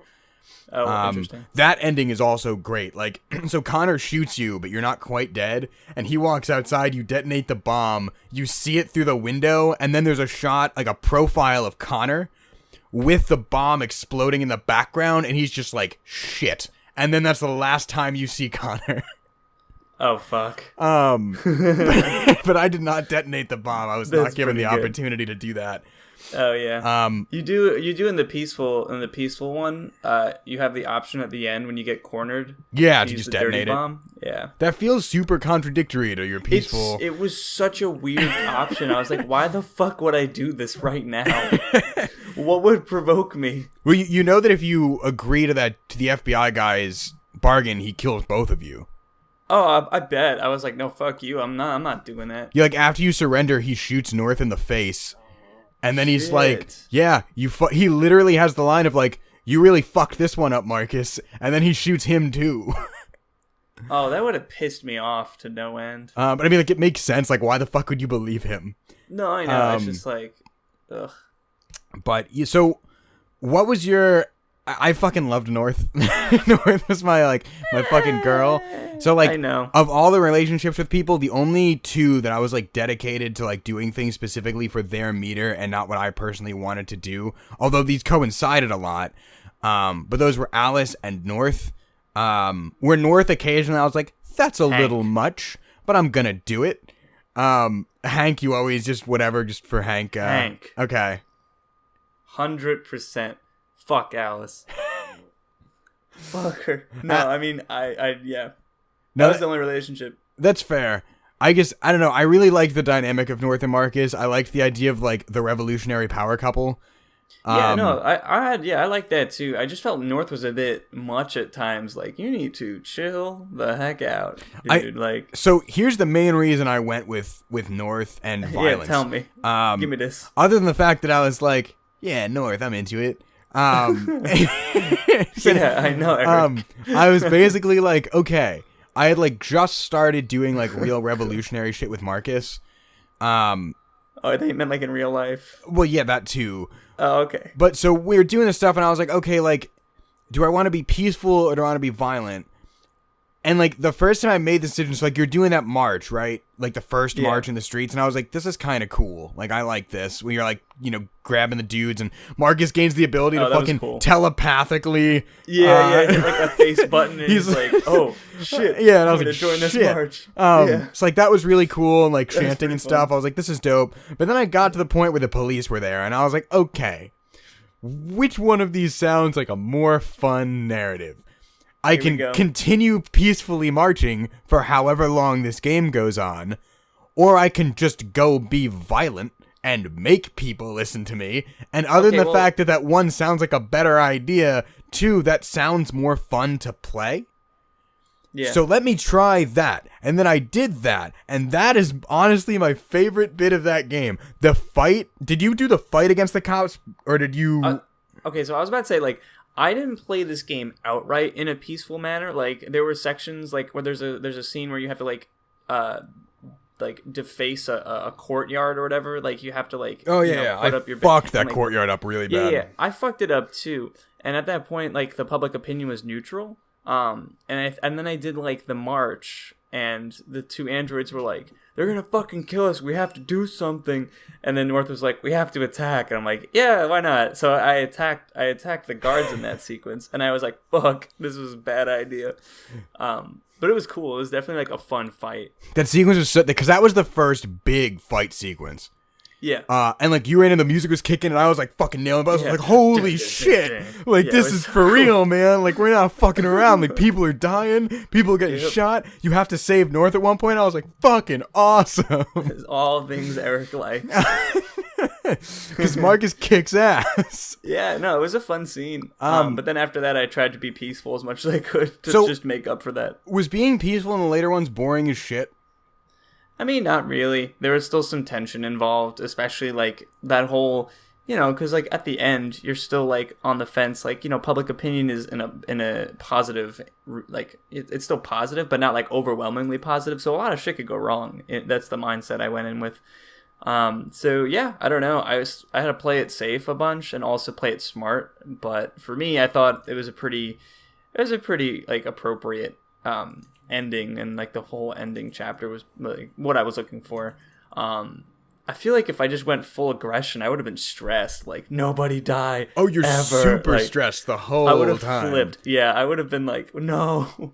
Oh, interesting. That ending is also great. Like, so Connor shoots you, but you're not quite dead, and he walks outside, you detonate the bomb, you see it through the window, and then there's a shot, like a profile of Connor, with the bomb exploding in the background, and he's just like, shit. And then that's the last time you see Connor. Oh, fuck. But I did not detonate the bomb. I was not given the opportunity to do that. Oh yeah. You do in the peaceful one. You have the option at the end when you get cornered. Yeah, to just detonate it. Bomb. Yeah. That feels super contradictory to your peaceful. It was such a weird option. I was like, why the fuck would I do this right now? What would provoke me? Well, you know that if you agree to the FBI guy's bargain, he kills both of you. Oh, I bet. I was like, no, fuck you. I'm not doing that. Yeah, like after you surrender, he shoots North in the face. And then he's like, yeah, he literally has the line of like, you really fucked this one up, Marcus. And then he shoots him too. Oh, that would have pissed me off to no end. But I mean, like, it makes sense. Like, why the fuck would you believe him? No, I know. It's just like, ugh. But so what was your I fucking loved North. North was my fucking girl. So like, I know. of all the relationships with people, the only two that I was like dedicated to like doing things specifically for their meter and not what I personally wanted to do, although these coincided a lot. But those were Alice and North. Where North occasionally I was like, that's a Hank. little much, but I'm gonna do it. Hank, you always just whatever, just for Hank. Hank. Okay. 100%. Fuck Alice. Fuck her. No, I mean, yeah. No, That was the only relationship. that's fair. I guess, I don't know, I really liked the dynamic of North and Marcus. I liked the idea of, like, the revolutionary power couple. Yeah, no, I like that too. I just felt North was a bit much at times. Like, you need to chill the heck out, dude. So, here's the main reason I went with North and violence. Yeah, tell me. Give me this. Other than the fact that I was like, yeah, North, I'm into it. Yeah, I know, Eric. I was basically like, okay, I had like just started doing like real revolutionary shit with Marcus. Oh, they meant like in real life. Well, yeah, that too. Oh, okay. But so we were doing this stuff and I was like, okay, like, do I want to be peaceful or do I want to be violent? And like the first time I made the decision, so like you're doing that march, right? Like the first march in the streets, and I was like, this is kind of cool. Like I like this. When you're like, you know, grabbing the dudes, and Marcus gains the ability to fucking telepathically. Yeah, like a face button, and he's like, oh shit. Yeah, and I was like, like, join this shit. march. So like that was really cool, and like chanting and fun. stuff. I was like, this is dope. But then I got to the point where the police were there, and I was like, okay, which one of these sounds like a more fun narrative? I can continue peacefully marching for however long this game goes on, or I can just go be violent and make people listen to me. And other than the fact that one sounds like a better idea, two, that sounds more fun to play. Yeah. So let me try that. And then I did that. And that is honestly my favorite bit of that game. The fight. Did you do the fight against the cops, or did you... Okay, so I was about to say, like, I didn't play this game outright in a peaceful manner. Like, there were sections like where there's a scene where you have to like deface a courtyard or whatever. Like you have to like put up your fucked that courtyard up really bad. Yeah, I fucked it up too. And at that point, like the public opinion was neutral. And then I did like the march, and the two androids were like, they're gonna fucking kill us, we have to do something. And then North was like, we have to attack. And I'm like, yeah, why not? So I attacked the guards in that sequence, and I was like, fuck, this was a bad idea. But it was cool. It was definitely like a fun fight. That sequence was because that was the first big fight sequence. Yeah. And like you ran and the music was kicking and I was like fucking nailing it. I was like, holy shit. Like this is for real, man. Like we're not fucking around. Like people are dying. People are getting shot. You have to save North at one point. I was like, fucking awesome. It's all things Eric likes. Because Marcus kicks ass. Yeah, no, it was a fun scene. But then after that, I tried to be peaceful as much as I could to just make up for that. Was being peaceful in the later ones boring as shit? I mean, not really. There was still some tension involved, especially like that whole, because like at the end, you're still like on the fence. Like, public opinion is in a positive, like it's still positive, but not like overwhelmingly positive. So a lot of shit could go wrong. That's the mindset I went in with. So yeah, I don't know. I had to play it safe a bunch and also play it smart. But for me, I thought it was a pretty like appropriate, ending, and like the whole ending chapter was like what I was looking for. I feel like if I just went full aggression, I would have been stressed. Like nobody die. Oh, you're ever. Super stressed the whole time. I would have time. flipped. Yeah, I would have been like, no.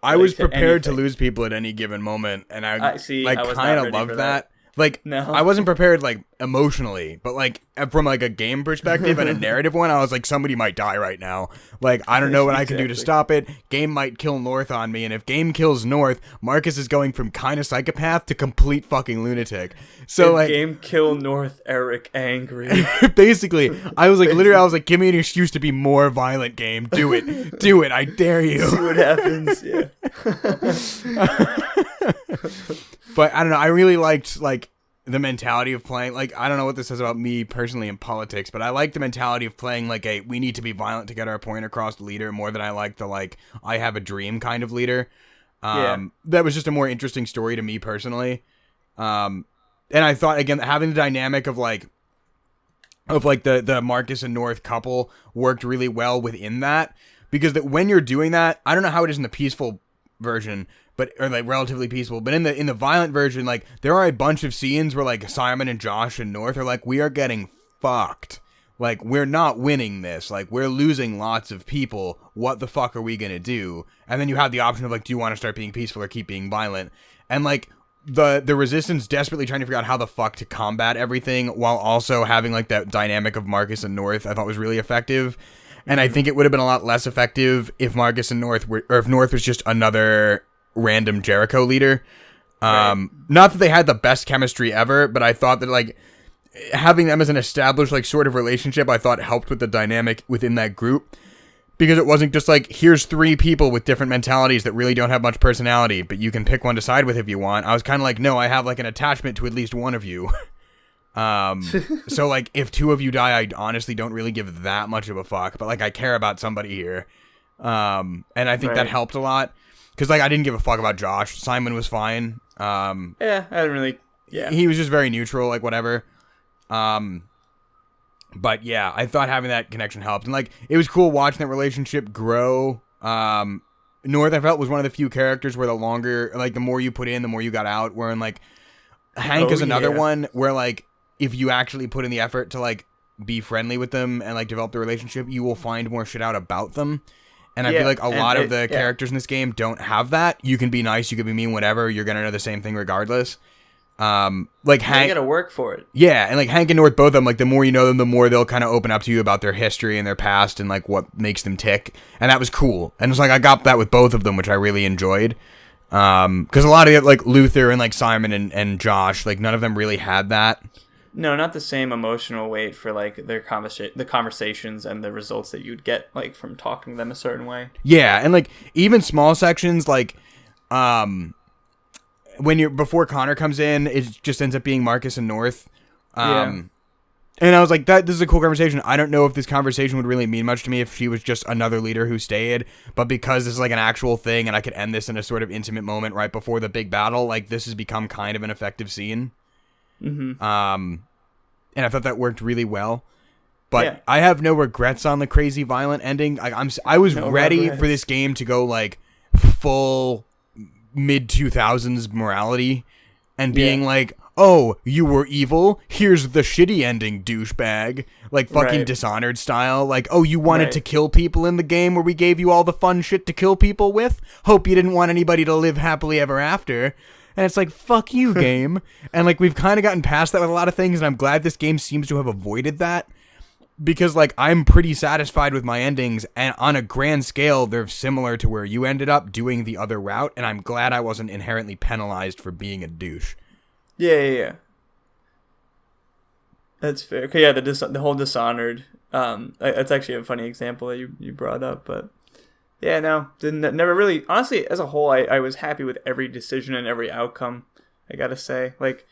I was prepared to lose people at any given moment, and I kind of love that. Like, no. I wasn't prepared, like, emotionally, but, like, from, like, a game perspective and a narrative one, I was like, somebody might die right now. Like, I don't know what I can do to stop it. Game might kill North on me, and if Game kills North, Marcus is going from kind of psychopath to complete fucking lunatic. So, like... Game kill North, Erik angry. Basically, I was like, give me an excuse to be more violent, Game. Do it. Do it. I dare you. See what happens, yeah. But I don't know. I really liked like the mentality of playing. Like I don't know what this says about me personally in politics, but I like the mentality of playing like we need to be violent to get our point across leader more than I like the like I have a dream kind of leader. That was just a more interesting story to me personally. And I thought again having the dynamic of like of like the Marcus and North couple worked really well within that, because that when you're doing that, I don't know how it is in the peaceful version, but or like relatively peaceful, but in the violent version, like there are a bunch of scenes where like Simon and Josh and North are like, we are getting fucked. Like, we're not winning this. Like, we're losing lots of people. What the fuck are we gonna do? And then you have the option of, like, do you want to start being peaceful or keep being violent? And, like, the Resistance desperately trying to figure out how the fuck to combat everything while also having, like, that dynamic of Marcus and North, I thought was really effective. And I think it would have been a lot less effective if Marcus and North were, or if North was just another random Jericho leader. Right. Not that they had the best chemistry ever, but I thought that, like, having them as an established, like, sort of relationship, I thought helped with the dynamic within that group, because it wasn't just like, here's 3 people with different mentalities that really don't have much personality, but you can pick one to side with if you want. I was kind of like, no, I have like an attachment to at least one of you. So like, if 2 of you die, I honestly don't really give that much of a fuck, but like, I care about somebody here. And I think that helped a lot, because like, I didn't give a fuck about Josh. Simon was fine. Yeah, I didn't really. Yeah, he was just very neutral, like whatever. But yeah, I thought having that connection helped, and like it was cool watching that relationship grow. North, I felt, was one of the few characters where the longer, like the more you put in, the more you got out. Where in like Hank is another one where like if you actually put in the effort to like be friendly with them and like develop the relationship, you will find more shit out about them. And I feel like a lot of the characters in this game don't have that. You can be nice, you can be mean, whatever. You're gonna know the same thing regardless. Like Hank, you gotta work for it. Yeah, and like Hank and North, both of them, like the more you know them, the more they'll kind of open up to you about their history and their past and like what makes them tick. And that was cool. And it's like I got that with both of them, which I really enjoyed. Because a lot of it, like Luther and like Simon and Josh, like none of them really had that. No, not the same emotional weight for like their the conversations and the results that you'd get like from talking to them a certain way. Yeah, and like even small sections, like when you're before Connor comes in, it just ends up being Marcus and North. And I was like, this is a cool conversation. I don't know if this conversation would really mean much to me if she was just another leader who stayed, but because this is like an actual thing and I could end this in a sort of intimate moment right before the big battle, like this has become kind of an effective scene. Mm-hmm. And I thought that worked really well. But I have no regrets on the crazy violent ending. Like I was ready for this game to go like full mid 2000s morality and being like, oh, you were evil, here's the shitty ending, douchebag, like fucking Dishonored style, like, oh, you wanted to kill people in the game where we gave you all the fun shit to kill people with, hope you didn't want anybody to live happily ever after. And it's like, fuck you, game. And like we've kind of gotten past that with a lot of things, and I'm glad this game seems to have avoided that. Because, like, I'm pretty satisfied with my endings, and on a grand scale, they're similar to where you ended up doing the other route, and I'm glad I wasn't inherently penalized for being a douche. Yeah. That's fair. Okay, yeah, the whole Dishonored, that's actually a funny example that you brought up, but yeah, no, never really, honestly, as a whole, I was happy with every decision and every outcome, I gotta say. Like,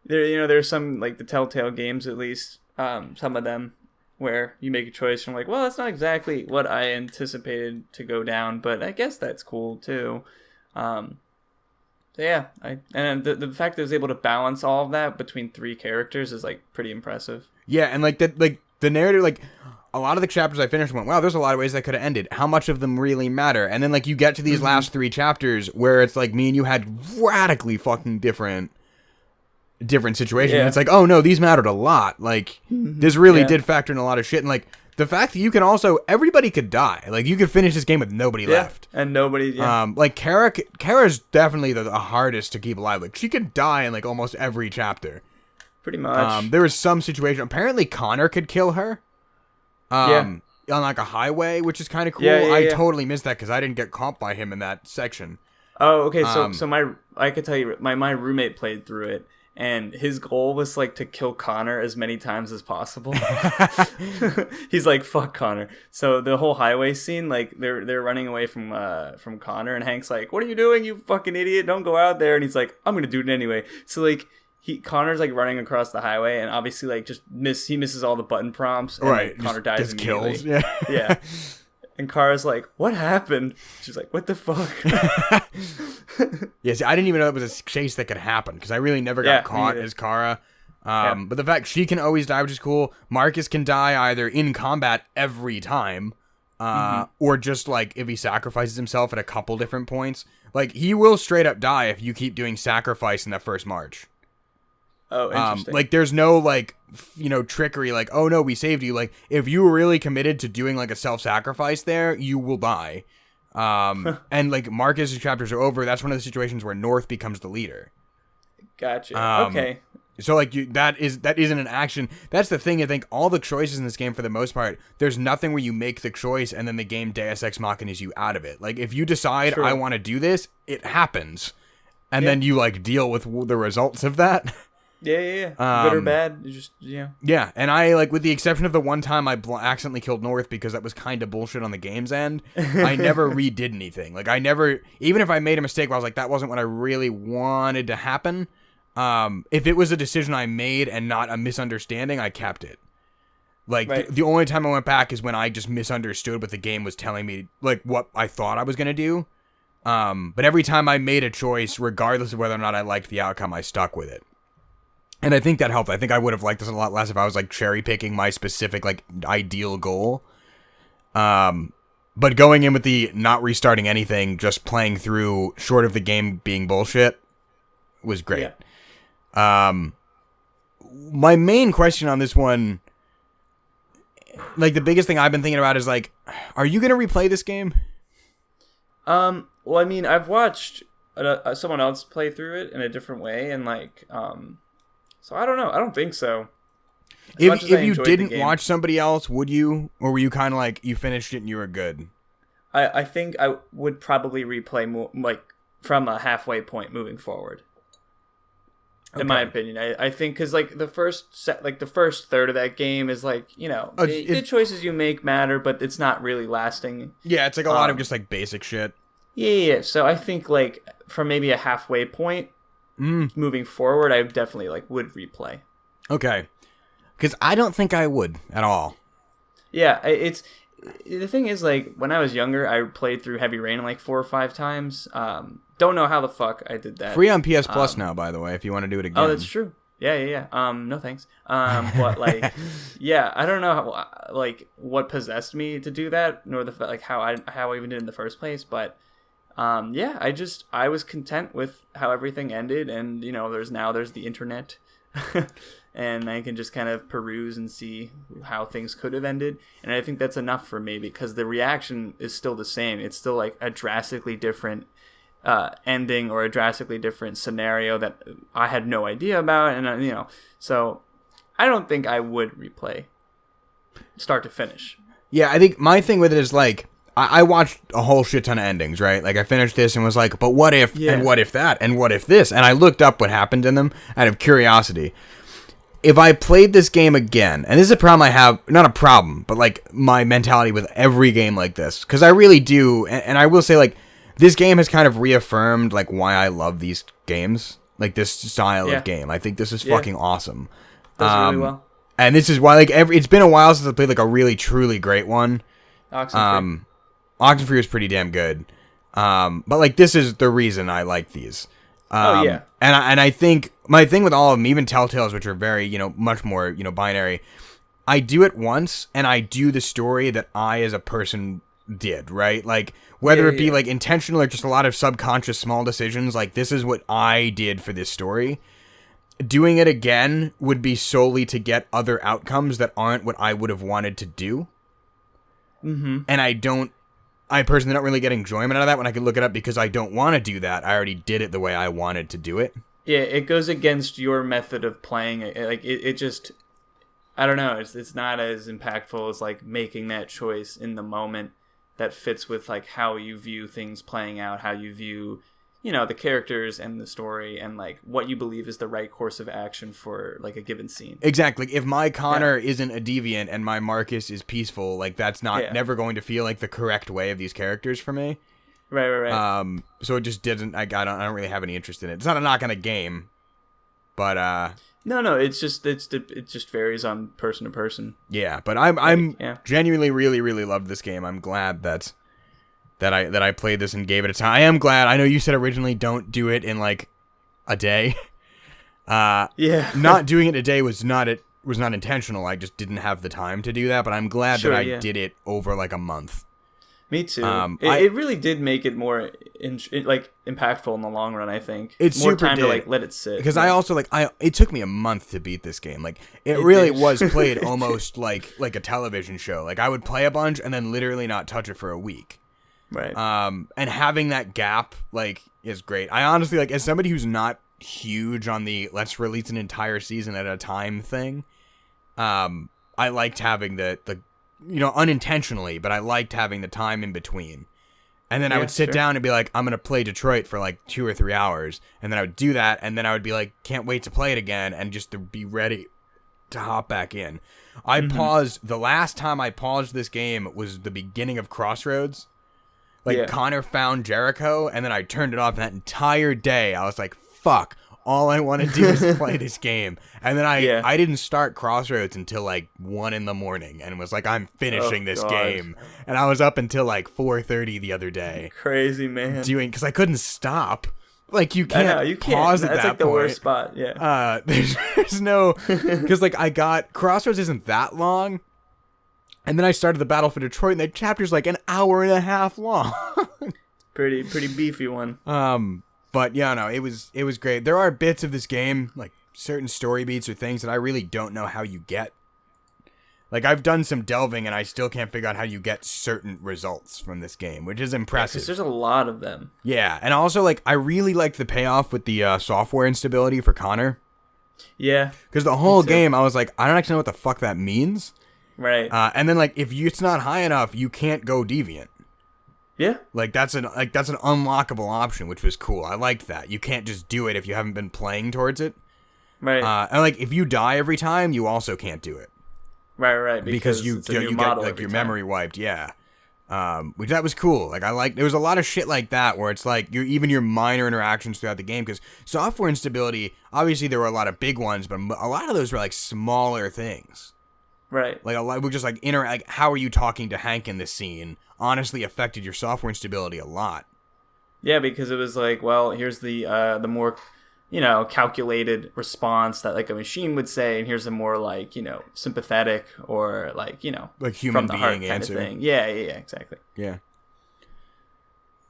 there's some, like, the Telltale games, at least, some of them, where you make a choice and I'm like, well, that's not exactly what I anticipated to go down, but I guess that's cool too. Yeah, and the fact that I was able to balance all of that between 3 characters is like pretty impressive. Yeah, and like the narrative, like a lot of the chapters I finished went, wow, there's a lot of ways that could have ended. How much of them really matter? And then like you get to these last 3 chapters where it's like me and you had radically fucking different situation. And it's like, oh no, these mattered a lot. Like this really did factor in a lot of shit. And like the fact that you can also, everybody could die. Like you could finish this game with nobody left. And nobody like Kara's definitely the hardest to keep alive. Like she could die in like almost every chapter. Pretty much. There was some situation, apparently Connor could kill her. On like a highway, which is kind of cool. I totally missed that because I didn't get caught by him in that section. Oh, okay. So I could tell you, my roommate played through it, and his goal was like to kill Connor as many times as possible. He's like, fuck Connor. So the whole highway scene, like they're running away from Connor, and Hank's like, what are you doing, you fucking idiot? Don't go out there. And he's like, I'm gonna do it anyway. So like Connor's like running across the highway, and obviously like he misses all the button prompts, and like, Connor dies just immediately. Kills. Yeah. And Kara's like, what happened? She's like, what the fuck? Yeah, see, I didn't even know it was a chase that could happen because I really never got caught as Kara. But the fact she can always die, which is cool. Marcus can die either in combat every time, or just like if he sacrifices himself at a couple different points. Like he will straight up die if you keep doing sacrifice in that first march. Oh, interesting. Like there's no like trickery. Like, oh no, we saved you. Like if you were really committed to doing like a self-sacrifice there, you will die. And like Marcus's chapters are over. That's one of the situations where North becomes the leader. Gotcha. Okay. So like that isn't an action. That's the thing. I think all the choices in this game, for the most part, there's nothing where you make the choice and then the game Deus Ex Machinas you out of it. Like if you decide True. I want to do this, it happens, and then you like deal with the results of that. Yeah. Good or bad, you just Yeah, and I like, with the exception of the one time I accidentally killed North because that was kind of bullshit on the game's end, I never redid anything. Like I never, even if I made a mistake where I was like that wasn't what I really wanted to happen. If it was a decision I made and not a misunderstanding, I kept it. Like, right. the only time I went back is when I just misunderstood what the game was telling me, like, what I thought I was going to do. But every time I made a choice, regardless of whether or not I liked the outcome, I stuck with it. And I think that helped. I think I would have liked this a lot less if I was, like, cherry-picking my specific, like, ideal goal. But going in with the not restarting anything, just playing through, short of the game being bullshit, was great. Yeah. My main question on this one, like the biggest thing I've been thinking about is like, are you going to replay this game? Well, I mean, I've watched someone else play through it in a different way, and like, so I don't know. I don't think so. If you didn't watch somebody else, would you? Or were you kind of like, you finished it and you were good? I think I would probably replay more, like from a halfway point moving forward. In my opinion, I think because like the first third of that game is like, the choices you make matter, but it's not really lasting. Yeah, it's like a lot of just like basic shit. Yeah. So I think like from maybe a halfway point moving forward, I definitely like would replay. Okay, because I don't think I would at all. Yeah, the thing is like when I was younger, I played through Heavy Rain like 4 or 5 times. Don't know how the fuck I did that. Free on PS Plus now, by the way, if you want to do it again. Oh, that's true. Yeah. No thanks. But like, yeah, I don't know how, like what possessed me to do that, nor the like how I even did it in the first place. But yeah, I was content with how everything ended, and there's the internet, and I can just kind of peruse and see how things could have ended, and I think that's enough for me because the reaction is still the same. It's still like a drastically different ending or a drastically different scenario that I had no idea about, and so I don't think I would replay start to finish. Yeah, I think my thing with it is like I watched a whole shit ton of endings, right? Like I finished this and was like, but what if, and what if that, and what if this, and I looked up what happened in them out of curiosity. If I played this game again, and this is a problem I have, not a problem, but like my mentality with every game like this, because I really do, and I will say like, this game has kind of reaffirmed like why I love these games, like this style of game. I think this is fucking awesome. Does really well. And this is why like it's been a while since I played like a really truly great one. Oxenfree was pretty damn good. But like this is the reason I like these. And I think my thing with all of them, even Telltales, which are very much more binary, I do it once and I do the story that I as a person did, right? Like whether it be like intentional or just a lot of subconscious small decisions, like this is what I did for this story. Doing it again would be solely to get other outcomes that aren't what I would have wanted to do. And I personally don't really get enjoyment out of that when I can look it up because I don't want to do that. I already did it the way I wanted to do it. Yeah, it goes against your method of playing it. Like it just, I don't know. It's not as impactful as like making that choice in the moment that fits with like how you view things playing out, how you view, the characters and the story, and like what you believe is the right course of action for like a given scene. Exactly. If my Connor isn't a deviant and my Marcus is peaceful, like that's never going to feel like the correct way of these characters for me. Right. So it just didn't. I don't really have any interest in it. It's not a knock on the game, but No. It just varies on person to person. Yeah, but I'm genuinely really loved this game. I'm glad that I played this and gave it a time. I am glad. I know you said originally don't do it in like a day. Yeah. Not doing it today was not intentional. I just didn't have the time to do that, but I'm glad that I did it over like a month. Me too. It really did make it more impactful in the long run. I think it's more super time to like let it sit. Because I also it took me a month to beat this game. Like it really was played almost like a television show. Like I would play a bunch and then literally not touch it for a week. Right. And having that gap like is great. I honestly as somebody who's not huge on the let's release an entire season at a time thing. I liked having the unintentionally, but I liked having the time in between. And then I would sit down and be like, I'm going to play Detroit for like 2 or 3 hours. And then I would do that. And then I would be like, can't wait to play it again. And just to be ready to hop back in. I paused. The last time I paused this game was the beginning of Crossroads. Connor found Jericho. And then I turned it off. And that entire day, I was like, fuck. All I want to do is play this game. And then I didn't start Crossroads until like 1 a.m. and was like, I'm finishing this game. And I was up until like 4:30 the other day. Crazy, man. Because I couldn't stop. Like you can't pause at that point. That's like the worst spot. Yeah. There's no, because like I got Crossroads isn't that long. And then I started the Battle for Detroit and the chapter's like an hour and a half long. Pretty beefy one. But yeah, no, it was great. There are bits of this game, like certain story beats or things that I really don't know how you get. Like I've done some delving and I still can't figure out how you get certain results from this game, which is impressive. Because there's a lot of them. Yeah, and also like I really liked the payoff with the software instability for Connor. Yeah. Because the whole game I was like, I don't actually know what the fuck that means. Right. And then like if it's not high enough, you can't go deviant. Yeah. Like that's an unlockable option, which was cool. I liked that. You can't just do it if you haven't been playing towards it. Right. And like if you die every time, you also can't do it. Right. Because you get like your memory wiped. Yeah. Which that was cool. Like there was a lot of shit like that where it's like even your minor interactions throughout the game, because software instability, obviously there were a lot of big ones, but a lot of those were like smaller things. Right. Like a lot we just like how are you talking to Hank in this scene honestly affected your software instability a lot. Yeah, because it was like, well, here's the more calculated response that like a machine would say, and here's a more like sympathetic or like like human from the being heart answer. Kind of thing. Yeah, exactly. Yeah.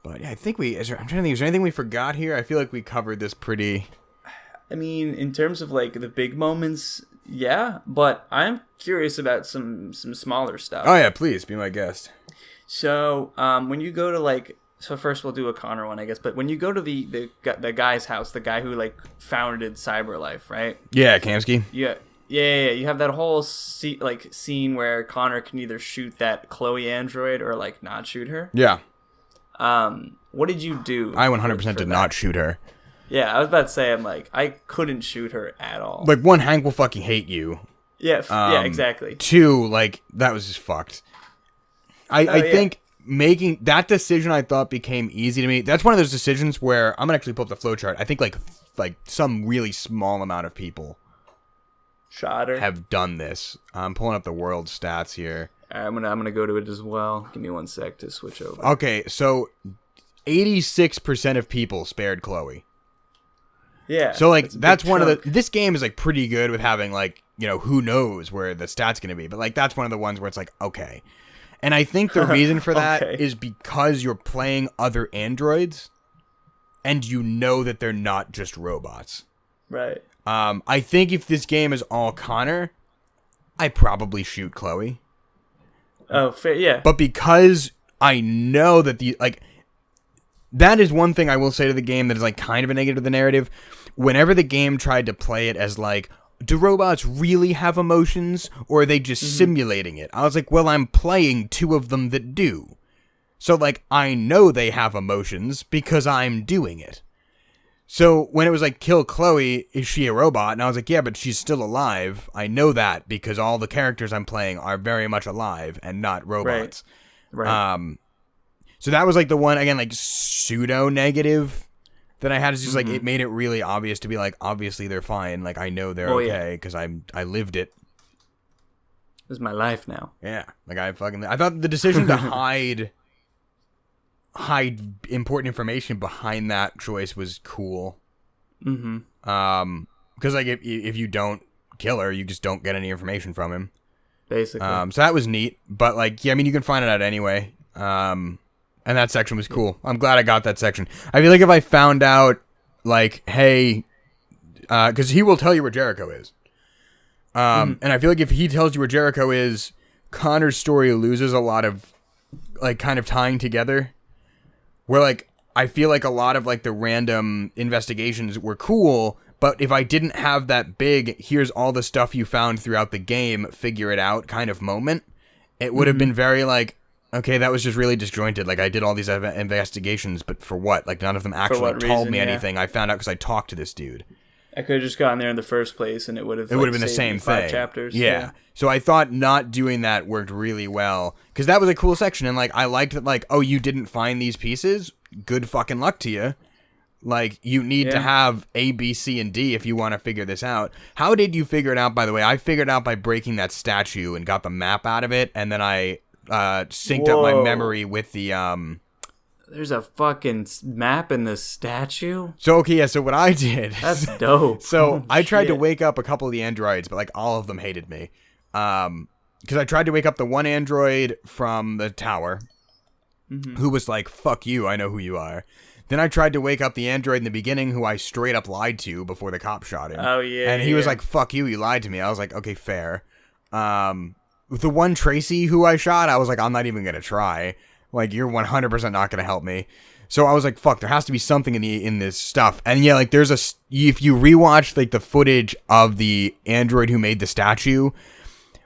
But yeah, I think I'm trying to think. Is there anything we forgot here? I feel like we covered this pretty. I mean, in terms of like the big moments, yeah, but I'm curious about some smaller stuff. Oh yeah, please be my guest. So, when you go to so first we'll do a Connor one, I guess. But when you go to the guy's house, the guy who like founded CyberLife, right? Yeah, Kamsky. Yeah. You have that whole scene where Connor can either shoot that Chloe android or like not shoot her. Yeah. What did you do? I 100% did not shoot her. Yeah, I was about to say, I couldn't shoot her at all. Like, one, Hank will fucking hate you. Yeah, yeah, exactly. 2, like, that was just fucked. I think making that decision, I thought, became easy to me. That's one of those decisions where I'm gonna actually pull up the flowchart. I think like some really small amount of people shot her have done this. I'm pulling up the world stats here. I'm gonna go to it as well. Give me 1 sec to switch over. Okay, so 86% of people spared Chloe. Yeah. So like that's one of the. This game is like pretty good with having like who knows where the stat's gonna be, but like that's one of the ones where it's like okay. And I think the reason for that is because you're playing other androids, and you know that they're not just robots. Right. I think if this game is all Connor, I probably shoot Chloe. Oh, fair, yeah. But because I know that that is one thing I will say to the game that is like kind of a negative to the narrative. Whenever the game tried to play it as like, do robots really have emotions, or are they just simulating it? I was like, well, I'm playing 2 of them that do. So, like, I know they have emotions because I'm doing it. So, when it was like, kill Chloe, is she a robot? And I was like, yeah, but she's still alive. I know that because all the characters I'm playing are very much alive and not robots. Right. So that was like the one, again, like, pseudo-negative that I had. Is just like it made it really obvious to be like, obviously they're fine. Like I know they're okay because I lived it. This is my life now. Yeah, like I thought the decision to hide important information behind that choice was cool. Because like if you don't kill her, you just don't get any information from him. Basically. So that was neat. But like, yeah, I mean, you can find it out anyway. And that section was cool. I'm glad I got that section. I feel like if I found out, like, hey, because he will tell you where Jericho is. And I feel like if he tells you where Jericho is, Connor's story loses a lot of, like, kind of tying together. Where, like, I feel like a lot of, like, the random investigations were cool, but if I didn't have that big, here's all the stuff you found throughout the game, figure it out kind of moment, it would have been very, like, okay, that was just really disjointed. Like, I did all these investigations, but for what? Like, none of them actually told me anything. I found out because I talked to this dude. I could have just gotten there in the first place, and it would have been the same thing. 5 chapters. Yeah. So I thought not doing that worked really well, because that was a cool section, and like I liked that. Like, oh, you didn't find these pieces? Good fucking luck to you. Like, you need to have A, B, C, and D if you want to figure this out. How did you figure it out? By the way, I figured it out by breaking that statue and got the map out of it, and then I synced up my memory with the There's a fucking map in the statue? So, okay, yeah, so what I did... That's dope. So, I tried to wake up a couple of the androids, but, like, all of them hated me. Because I tried to wake up the one android from the tower, who was like, fuck you, I know who you are. Then I tried to wake up the android in the beginning, who I straight up lied to before the cop shot him. Oh, yeah. And he was like, fuck you, you lied to me. I was like, okay, fair. The one Tracy who I shot, I was like, I'm not even going to try. Like, you're 100% not going to help me. So I was like, fuck, there has to be something in this stuff. And yeah, like, there's if you rewatch, like, the footage of the android who made the statue,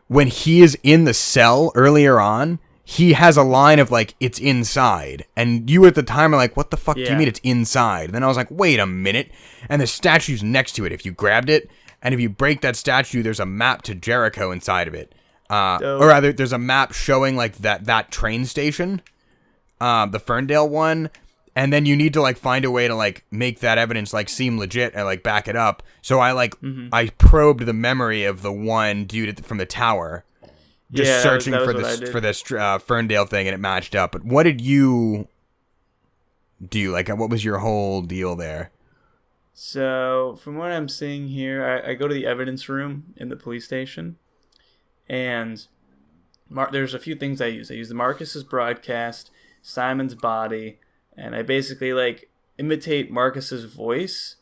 when he is in the cell earlier on, he has a line of, like, it's inside. And you at the time are like, what the fuck do you mean it's inside? And then I was like, wait a minute. And the statue's next to it if you grabbed it. And if you break that statue, there's a map to Jericho inside of it. Or rather, there's a map showing, like, that train station. The Ferndale one, and then you need to like find a way to like make that evidence like seem legit and like back it up. So I like I probed the memory of the one dude from the tower, just searching for this Ferndale thing, and it matched up. But what did you do? Like, what was your whole deal there? So from what I'm seeing here, I go to the evidence room in the police station, and there's a few things I use. I use the Marcus's broadcast, Simon's body, and I basically like imitate Marcus's voice,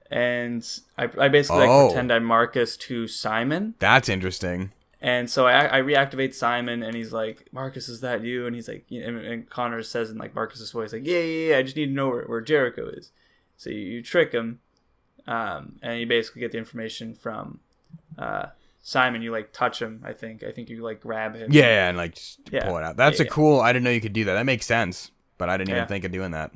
and I basically like pretend I'm Marcus to Simon. That's interesting. And so I reactivate Simon, and he's like, Marcus, is that you? And he's like, and Connor says in like Marcus's voice, like, yeah, I just need to know where Jericho is. So you trick him, and you basically get the information from Simon. You like touch him. I think you like grab him. Yeah, and like just pull it out. That's cool. I didn't know you could do that. That makes sense, but I didn't even think of doing that.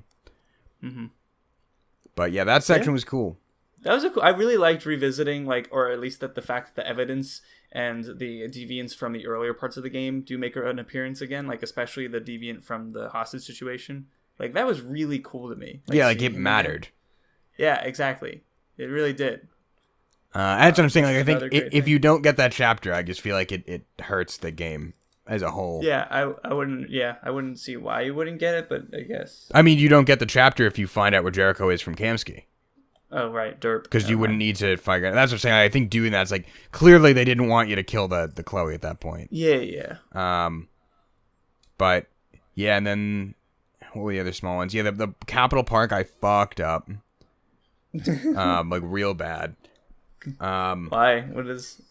But yeah, that section was cool. That was I really liked revisiting, like, or at least that the fact that the evidence and the deviants from the earlier parts of the game do make an appearance again, like especially the deviant from the hostage situation. Like, that was really cool to me. Like, yeah, like it mattered. Yeah, exactly. It really did. That's what I'm saying. Like, I think if you don't get that chapter, I just feel like it hurts the game as a whole. Yeah, I wouldn't see why you wouldn't get it, but I guess. I mean, you don't get the chapter if you find out where Jericho is from Kamsky. Oh, right, derp. Because you wouldn't need to figure it out. That's what I'm saying. I think doing that's like, clearly they didn't want you to kill the Chloe at that point. Yeah. But, yeah, and then, what were the other small ones? Yeah, the Capitol Park, I fucked up. Like, real bad. Why? What is...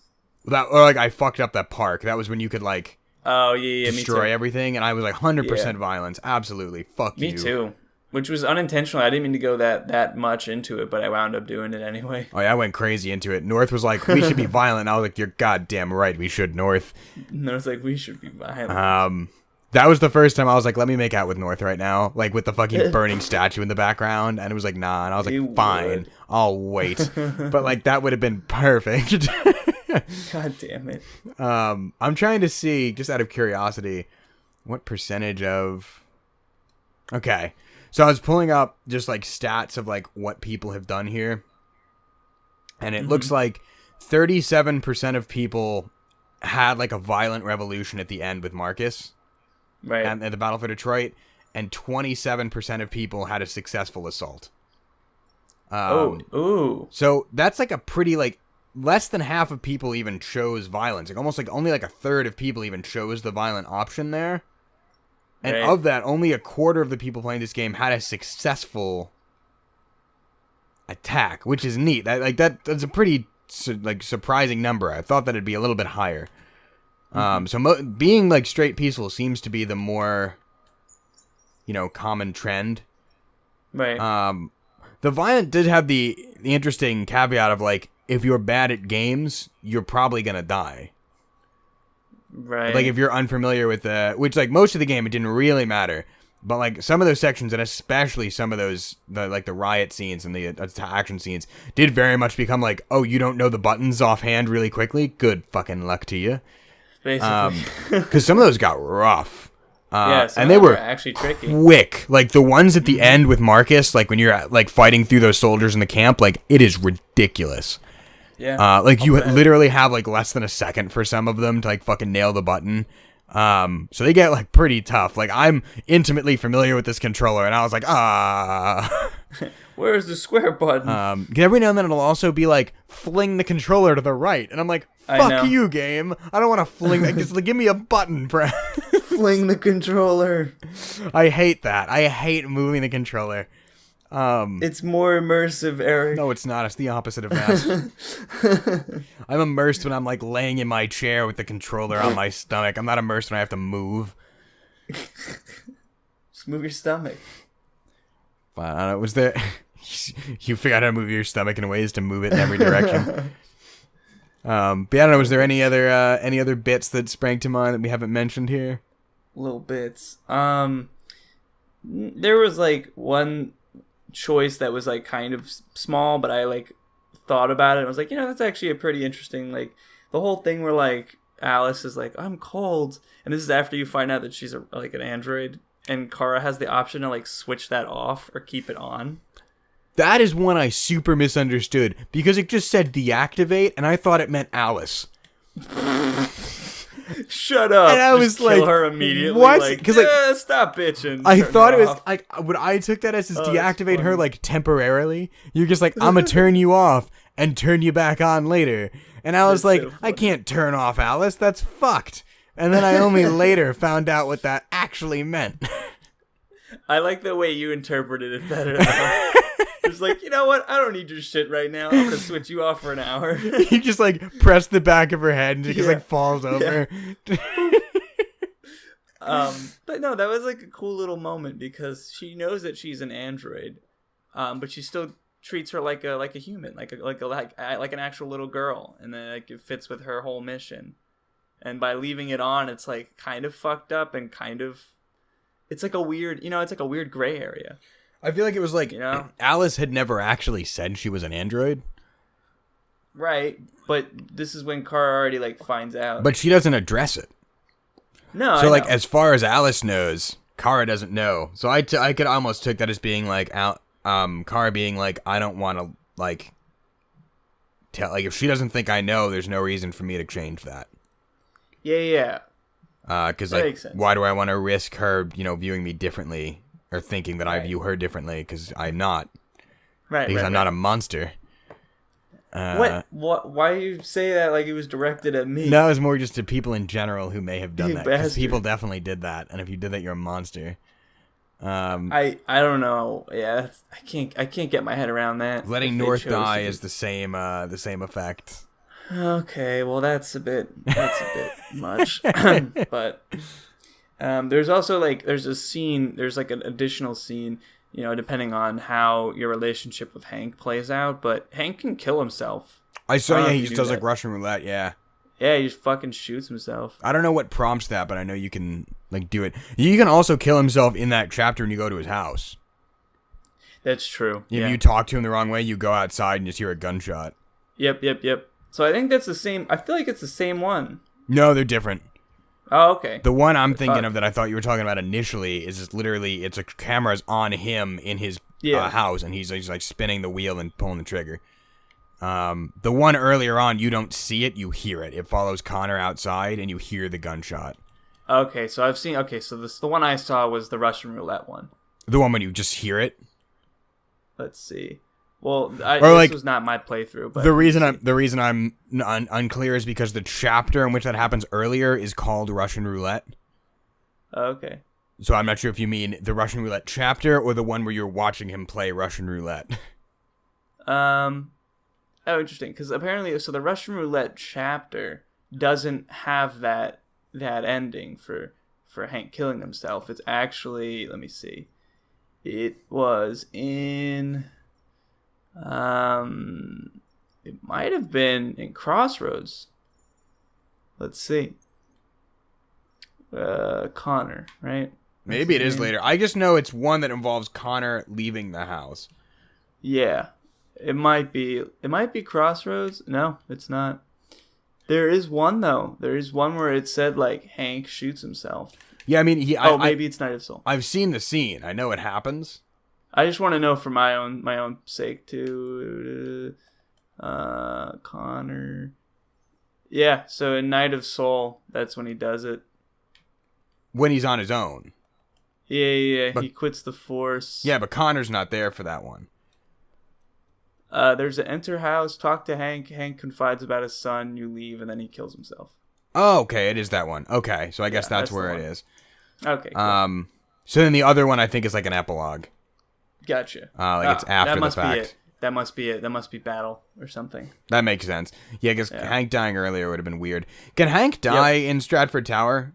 That, or, like, I fucked up that park. That was when you could, like... Oh, yeah, destroy everything, and I was like, 100% violence. Absolutely. Fuck you. Me too. Which was unintentional. I didn't mean to go that much into it, but I wound up doing it anyway. Oh, yeah, I went crazy into it. North was like, we should be violent. And I was like, you're goddamn right, we should, North. North's like, we should be violent. That was the first time I was like, let me make out with North right now. Like, with the fucking burning statue in the background. And it was like, nah. And I was like, fine, I'll wait. But, like, that would have been perfect. God damn it. I'm trying to see, just out of curiosity, what percentage of... Okay. So I was pulling up just like stats of like what people have done here. And it looks like 37% of people had like a violent revolution at the end with Marcus. Right. And at the Battle for Detroit. And 27% of people had a successful assault. Ooh. So that's like a pretty like less than half of people even chose violence. Like almost like only like a third of people even chose the violent option there. And Right. of that, only a quarter of the people playing this game had a successful attack, which is neat. That's a pretty surprising number. I thought that it'd be a little bit higher. So being like straight peaceful seems to be the more, common trend. Right. The violent did have the interesting caveat of like, if you're bad at games, you're probably gonna die. Right. Like if you're unfamiliar with which like most of the game it didn't really matter, but like some of those sections and especially some of those the riot scenes and the action scenes did very much become like, oh, you don't know the buttons offhand really quickly. Good fucking luck to you. Basically. Because some of those got rough. And they were actually tricky. Quick. Like the ones at the end with Marcus, like when you're like fighting through those soldiers in the camp, like it is ridiculous. Yeah. Like you literally have like less than a second for some of them to like fucking nail the button. So they get like pretty tough. Like I'm intimately familiar with this controller, and I was like, where's the square button? Every now and then it'll also be like fling the controller to the right, and I'm like, fuck you, game. I don't want to fling. Just give me a button, bro. Fling the controller. I hate that. I hate moving the controller. It's more immersive, Eric. No, it's not. It's the opposite of that. I'm immersed when I'm like laying in my chair with the controller on my stomach. I'm not immersed when I have to move. Just move your stomach. But I don't know, was there... you figure out how to move your stomach in ways to move it in every direction. But I don't know, was there any other bits that sprang to mind that we haven't mentioned here? Little bits. There was like one choice that was like kind of small, but I like thought about it and was like, that's actually a pretty interesting, like the whole thing where like Alice is like, I'm cold, and this is after you find out that she's like an android, and Kara has the option to like switch that off or keep it on. That is one I super misunderstood because it just said deactivate and I thought it meant Alice. Shut up! And I was just kill like, her immediately. what? Like, Because like, stop bitching. I Turn thought her it was off. like what I took that as is deactivate funny. her like temporarily. You're just like, I'm gonna turn you off and turn you back on later. And I was That's like, so I can't turn off Alice. That's fucked. And then I only later found out what that actually meant. I like the way you interpreted it better. It's like, you know what? I don't need your shit right now. I'm gonna switch you off for an hour. You just like press the back of her head and she just like falls over. But no, that was like a cool little moment because she knows that she's an android, but she still treats her like a human, like an actual little girl, and then like it fits with her whole mission. And by leaving it on, it's like kind of fucked up and kind of, it's like a weird, it's like a weird gray area. I feel like it was like Alice had never actually said she was an android. Right, but this is when Kara already like finds out. But she doesn't address it. No, so I like know. as far as Alice knows, Kara doesn't know. So I could almost take that as being like Kara being like, I don't want to like tell, like if she doesn't think I know, there's no reason for me to change that. Yeah. Because That like, makes sense. why do I want to risk her, viewing me differently or thinking that I view her differently? Because I'm not. Right. Because I'm not a monster. What? Why do you say that like it was directed at me? No, it's more just to people in general who may have done You that. Because bastard. people definitely did that, and if you did that, you're a monster. I don't know. Yeah, I can't get my head around that. Letting If they North chose die to is the same effect. Okay, well that's a bit much. But there's also like there's like an additional scene, depending on how your relationship with Hank plays out, but Hank can kill himself. I saw, if he you just knew does that. like Russian roulette, yeah. Yeah, he just fucking shoots himself. I don't know what prompts that, but I know you can like do it. You can also kill himself in that chapter when you go to his house. That's true. If you talk to him the wrong way, you go outside and just hear a gunshot. Yep. So I think that's the same. I feel like it's the same one. No, they're different. Oh, okay. The one I'm thinking of that I thought you were talking about initially is just literally, it's a camera's on him in his house, and he's like spinning the wheel and pulling the trigger. The one earlier on, you don't see it, you hear it. It follows Connor outside, and you hear the gunshot. Okay, so I've seen. Okay, so the one I saw was the Russian roulette one. The one when you just hear it. Let's see. Well, this was not my playthrough. But the reason I'm unclear is because the chapter in which that happens earlier is called Russian Roulette. Okay. So I'm not sure if you mean the Russian Roulette chapter or the one where you're watching him play Russian Roulette. Oh, interesting. Because apparently, so the Russian Roulette chapter doesn't have that ending for Hank killing himself. It's actually, let me see. It was in, it might have been in Crossroads. Let's see. Connor, right? Maybe it is later. I just know it's one that involves Connor leaving the house. Yeah. It might be Crossroads. No, it's not. There is one though. There is one where it said like Hank shoots himself. Yeah, I mean, maybe it's Night of Soul. I've seen the scene. I know it happens. I just want to know for my own sake too. Connor. Yeah, so in Night of Soul, that's when he does it. When he's on his own. Yeah. But, he quits the force. Yeah, but Connor's not there for that one. There's an enter house, talk to Hank. Hank confides about his son. You leave, and then he kills himself. Oh, okay, it is that one. Okay, so I guess that's where it is. Okay. Cool. So then the other one I think is like an epilogue. Gotcha. It's after the fact. That must be it. That must be battle or something. That makes sense. Yeah, because Hank dying earlier would have been weird. Can Hank die in Stratford Tower?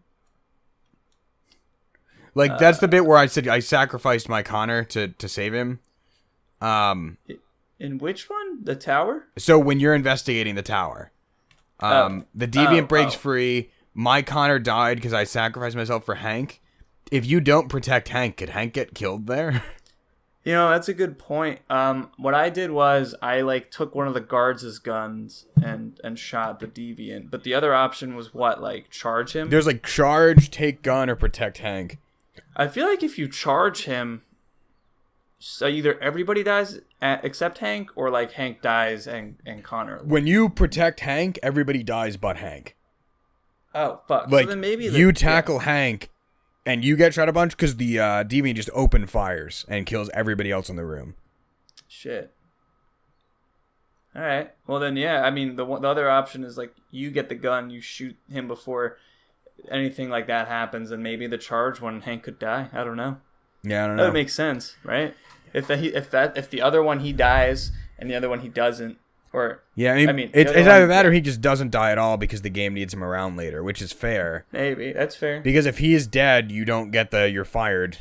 Like, that's the bit where I said I sacrificed my Connor to save him. In which one? The tower? So when you're investigating the tower, the deviant breaks free. My Connor died because I sacrificed myself for Hank. If you don't protect Hank, could Hank get killed there? You know, that's a good point. What I did was I took one of the guards' guns and shot the deviant. But the other option was what? Charge him? There's charge, take gun, or protect Hank. I feel like if you charge him, so either everybody dies except Hank, or Hank dies and Connor. When you protect Hank, everybody dies but Hank. Oh, fuck. So then maybe you tackle Hank and you get shot a bunch because the deviant just open fires and kills everybody else in the room. Shit. All right. Well then, yeah. I mean, the other option is you get the gun, you shoot him before anything like that happens, and maybe the charge when Hank could die. I don't know. Yeah, I don't know. That would make sense, right? If the other one he dies and the other one he doesn't, or yeah, I mean it's either that or he just doesn't die at all because the game needs him around later, which is fair. Maybe that's fair. Because if he is dead, you don't get the "you're fired"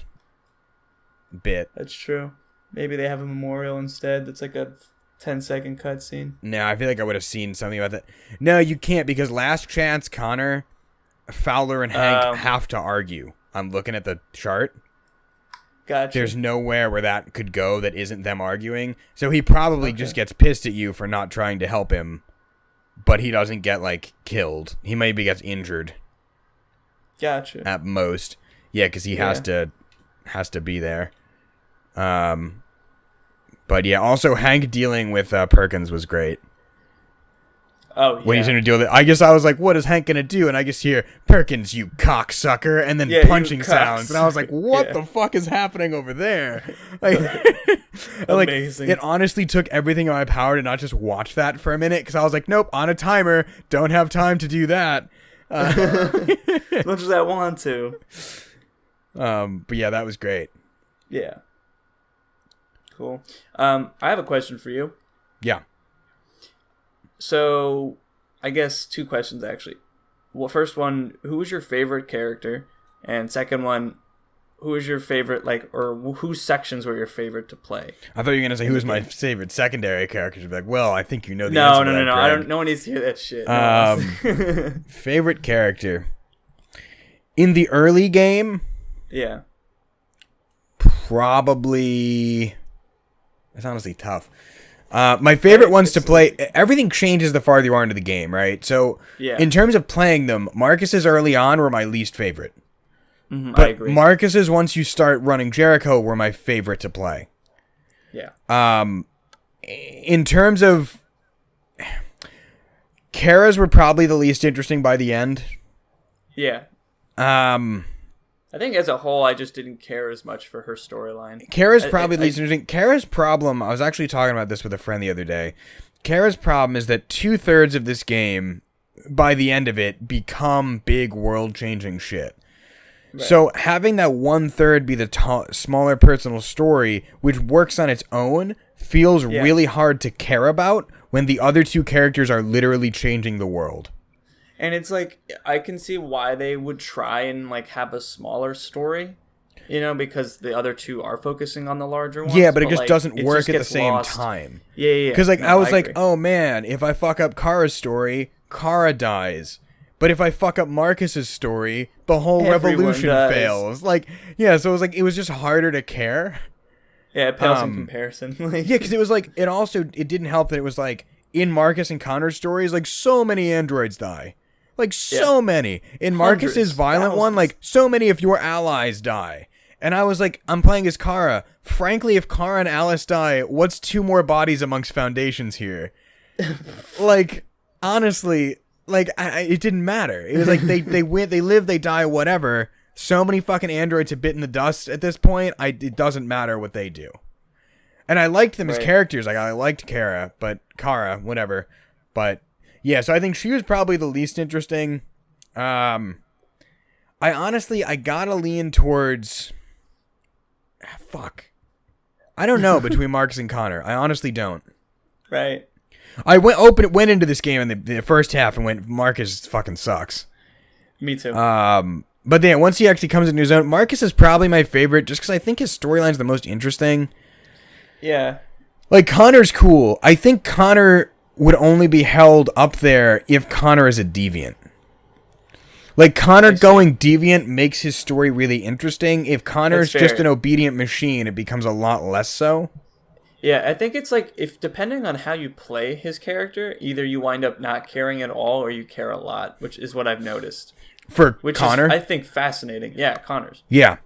bit. That's true. Maybe they have a memorial instead. That's like a 10-second cutscene. No, I feel like I would have seen something about that. No, you can't because Last Chance, Connor, Fowler, and Hank have to argue. I'm looking at the chart. Gotcha. There's nowhere where that could go that isn't them arguing. So he probably just gets pissed at you for not trying to help him, but he doesn't get killed. He maybe gets injured. Gotcha. At most. Yeah, because he has to be there. But yeah, also Hank dealing with Perkins was great. Oh, yeah. When he's going to deal with it. I guess I was like, what is Hank going to do? And I just hear, Perkins, you cocksucker, and then punching sounds. And I was like, what the fuck is happening over there? Amazing. It honestly took everything in my power to not just watch that for a minute, because I was like, nope, on a timer, don't have time to do that. As much as I want to. But yeah, that was great. Yeah. Cool. I have a question for you. Yeah. So, I guess 2 questions, actually. Well, first one, who was your favorite character? And second one, who was your favorite, or whose sections were your favorite to play? I thought you were going to say who was my favorite secondary character. You'd be like, well, I think you know the answer to that, No. Greg. I don't. No one needs to hear that shit. Favorite character. In the early game? Yeah. Probably... It's honestly tough. My favorite ones to play, everything changes the farther you are into the game, right? So, in terms of playing them, Marcus's early on were my least favorite. Mm-hmm, but I agree. Marcus's, once you start running Jericho, were my favorite to play. Yeah. In terms of... Kara's were probably the least interesting by the end. Yeah. I think as a whole, I just didn't care as much for her storyline. Kara's probably the least interesting. Kara's problem, I was actually talking about this with a friend the other day. Kara's problem is that 2/3 of this game, by the end of it, become big world-changing shit. Right. So having that 1/3 be the smaller personal story, which works on its own, feels really hard to care about when the other two characters are literally changing the world. And it's like, I can see why they would try and like have a smaller story, you know, because the other two are focusing on the larger ones. Yeah, but it just like, doesn't work at the same lost. time. Yeah. Because like no, I was I like, agree. oh man, if I fuck up Kara's story, Kara dies. But if I fuck up Marcus's story, the whole revolution fails. Like, yeah, so it was just harder to care. Yeah, it pales in comparison. Yeah, because it was like, it didn't help that it was like, in Marcus and Connor's stories, like, so many androids die. Like, so many. In Marcus's violent one, like, so many of your allies die. And I was like, I'm playing as Kara. Frankly, if Kara and Alice die, what's 2 more bodies amongst Foundations here? Like, honestly, like, it didn't matter. It was like, they win, they live, they die, whatever. So many fucking androids have bitten the dust at this point, it doesn't matter what they do. And I liked them as characters. Like, I liked Kara, whatever. But... yeah, so I think she was probably the least interesting. I gotta lean towards... fuck. I don't know between Marcus and Connor. I honestly don't. Right. I went into this game in the first half and went, Marcus fucking sucks. Me too. But then once he actually comes into his own, Marcus is probably my favorite just because I think his storyline's the most interesting. Yeah. Like, Connor's cool. I think Connor would only be held up there if Connor is a deviant. Like, Connor going deviant makes his story really interesting. If Connor is just an obedient machine, it becomes a lot less so. Yeah, I think it's like, if depending on how you play his character, either you wind up not caring at all or you care a lot, which is what I've noticed. For which Connor? Is, I think, fascinating. Yeah, Connor's. Yeah.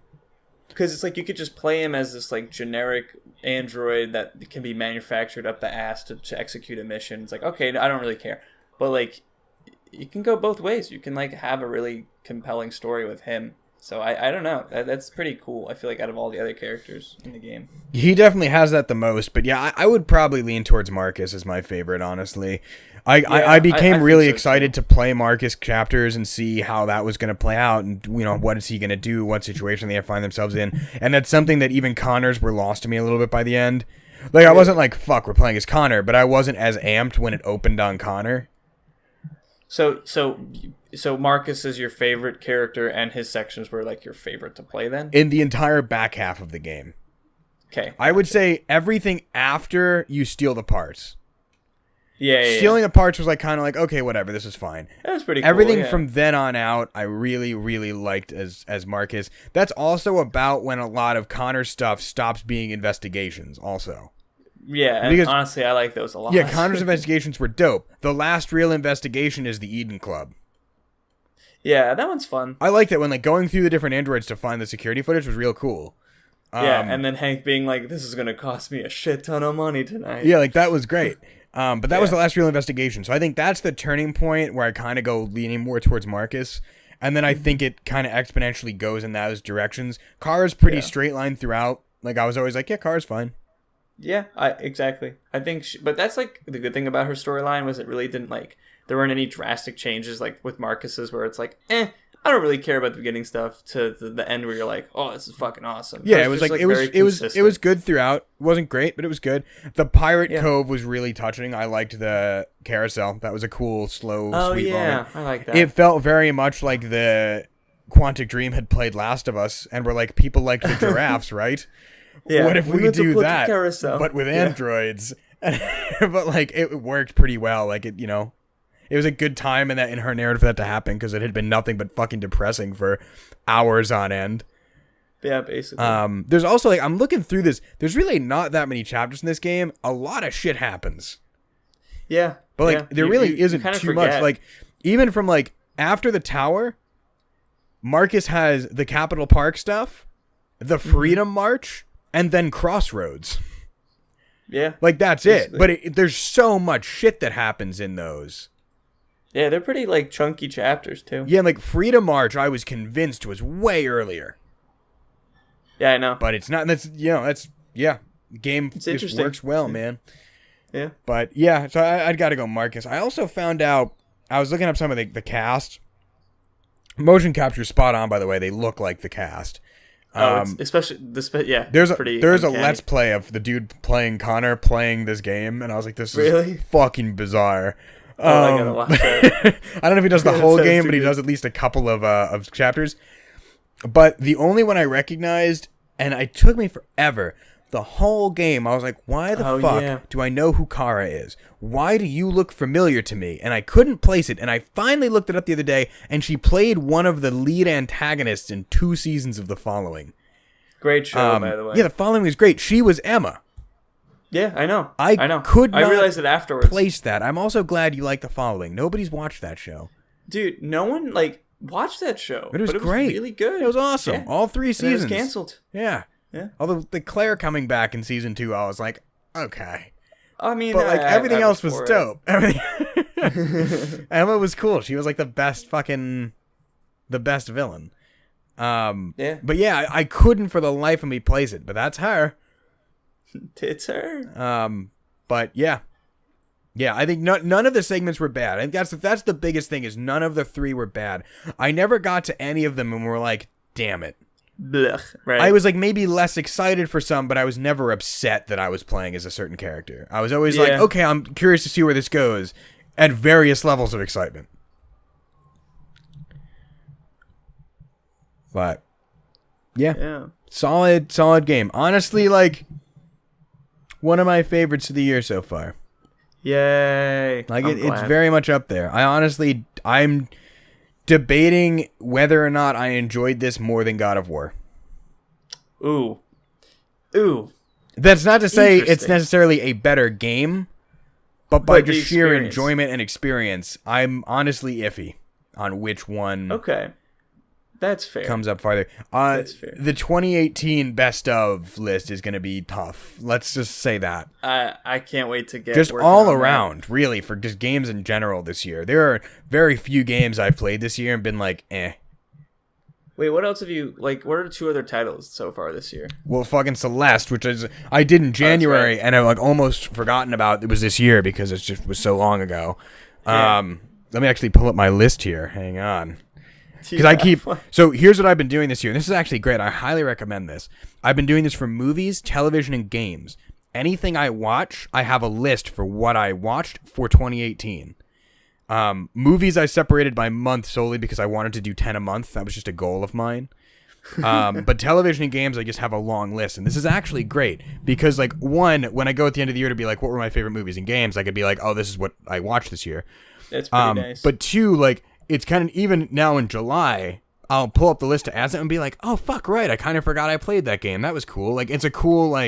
Because it's like you could just play him as this like generic android that can be manufactured up the ass to execute a mission. It's like, okay, I don't really care. But like, you can go both ways. You can like have a really compelling story with him. So I don't know. That's pretty cool. I feel like out of all the other characters in the game. He definitely has that the most. But yeah, I would probably lean towards Marcus as my favorite, honestly. I became really excited to play Marcus chapters and see how that was going to play out, and you know, what is he going to do, what situation they find themselves in, and that's something that even Connors were lost to me a little bit by the end. Like, I wasn't like, fuck, we're playing as Connor, but I wasn't as amped when it opened on Connor. So Marcus is your favorite character, and his sections were like your favorite to play then? In the entire back half of the game. Okay. I would say everything after you steal the parts. Yeah. Stealing the parts was like kind of like, okay, whatever, this is fine. That was pretty cool. Everything from then on out, I really, really liked as Marcus. That's also about when a lot of Connor stuff stops being investigations also. Yeah, and because, honestly, I like those a lot. Yeah, Connor's investigations were dope. The last real investigation is the Eden Club. Yeah, that one's fun. I liked it when like going through the different androids to find the security footage was real cool. Yeah, and then Hank being like, this is going to cost me a shit ton of money tonight. Yeah, like that was great. But that was the last real investigation. So I think that's the turning point where I kind of go leaning more towards Marcus. And then I think it kind of exponentially goes in those directions. Kara's pretty straight line throughout. Like, I was always like, yeah, Kara's fine. Yeah, exactly. I think, but that's like the good thing about her storyline was it really didn't like, there weren't any drastic changes like with Marcus's where it's like, I don't really care about the beginning stuff to the end where you're like, oh, this is fucking awesome. Yeah, it was like it was good throughout. It wasn't great, but it was good. The Pirate Cove was really touching. I liked the carousel. That was a cool, slow, sweet moment. I like that. It felt very much like the Quantic Dream had played Last of Us, and we're like, people like the giraffes, right? Yeah. What if we do that, but with androids? But like, it worked pretty well. Like it, you know. It was a good time in her narrative for that to happen because it had been nothing but fucking depressing for hours on end. Yeah, basically. There's also like, I'm looking through this. There's really not that many chapters in this game. A lot of shit happens. Yeah, but like there really isn't too much. Like even from like after the tower, Marcus has the Capitol Park stuff, the Freedom March, and then Crossroads. Yeah, like that's basically it. But there's so much shit that happens in those. Yeah, they're pretty like chunky chapters too. Yeah, and like Freedom March, I was convinced was way earlier. Yeah, I know. But it's not. That's yeah. The game just works well, man. Yeah. But yeah, so I'd got to go Marcus. I also found out, I was looking up some of the cast. Motion capture spot on, by the way. They look like the cast. Especially this. Yeah. There's a let's play of the dude playing Connor playing this game, and I was like, this is fucking bizarre. I gotta watch that. I don't know if he does the whole game, but he does at least a couple of chapters. But the only one I recognized, and it took me forever, the whole game, I was like, why the fuck do I know who Kara is? Why do you look familiar to me? And I couldn't place it, and I finally looked it up the other day, and she played one of the lead antagonists in 2 seasons of The Following. Great show, by the way. Yeah, The Following was great. She was Emma. Yeah, I know. I know. Could not realized it afterwards. Place that. I'm also glad you like The Following. Nobody's watched that show. Dude, no one watched that show. But it was great. Really good. It was awesome. Yeah. All 3 seasons. And it was canceled. Yeah. Yeah. Although the Claire coming back in season 2, I was like, okay. I mean, but everything else was dope. Everything. Emma was cool. She was like the best villain. Yeah. But yeah, I couldn't for the life of me place it. But that's her. It's her. But yeah. Yeah, I think none of the segments were bad. I think that's the biggest thing, is none of the 3 were bad. I never got to any of them and were like, damn it. Blech, right. I was like maybe less excited for some, but I was never upset that I was playing as a certain character. I was always like, okay, I'm curious to see where this goes, at various levels of excitement. But yeah. Solid game. Honestly, like one of my favorites of the year so far. Yay. Like it's very much up there. I'm debating whether or not I enjoyed this more than God of War. Ooh. That's not to say it's necessarily a better game, but by just sheer enjoyment and experience, I'm honestly iffy on which one. Okay. That's fair. Comes up farther. That's fair. The 2018 best of list is going to be tough. Let's just say that. I can't wait to get just all around, really, for just games in general this year. There are very few games I've played this year and been like, eh. Wait, what else have you, what are the 2 other titles so far this year? Well, fucking Celeste, which I did in January, and I almost forgotten about it was this year because it just was so long ago. Yeah. Let me actually pull up my list here. Hang on. Because so here's what I've been doing this year. And this is actually great. I highly recommend this. I've been doing this for movies, television, and games. Anything I watch, I have a list for what I watched for 2018. Movies I separated by month solely because I wanted to do 10 a month. That was just a goal of mine. But television and games, I just have a long list. And this is actually great because, when I go at the end of the year to be like, what were my favorite movies and games, I could be like, oh, this is what I watched this year. That's pretty nice. But 2, it's kind of, even now in July, I'll pull up the list to add it and be like, oh, fuck, right, I kind of forgot I played that game. That was cool. It's a cool,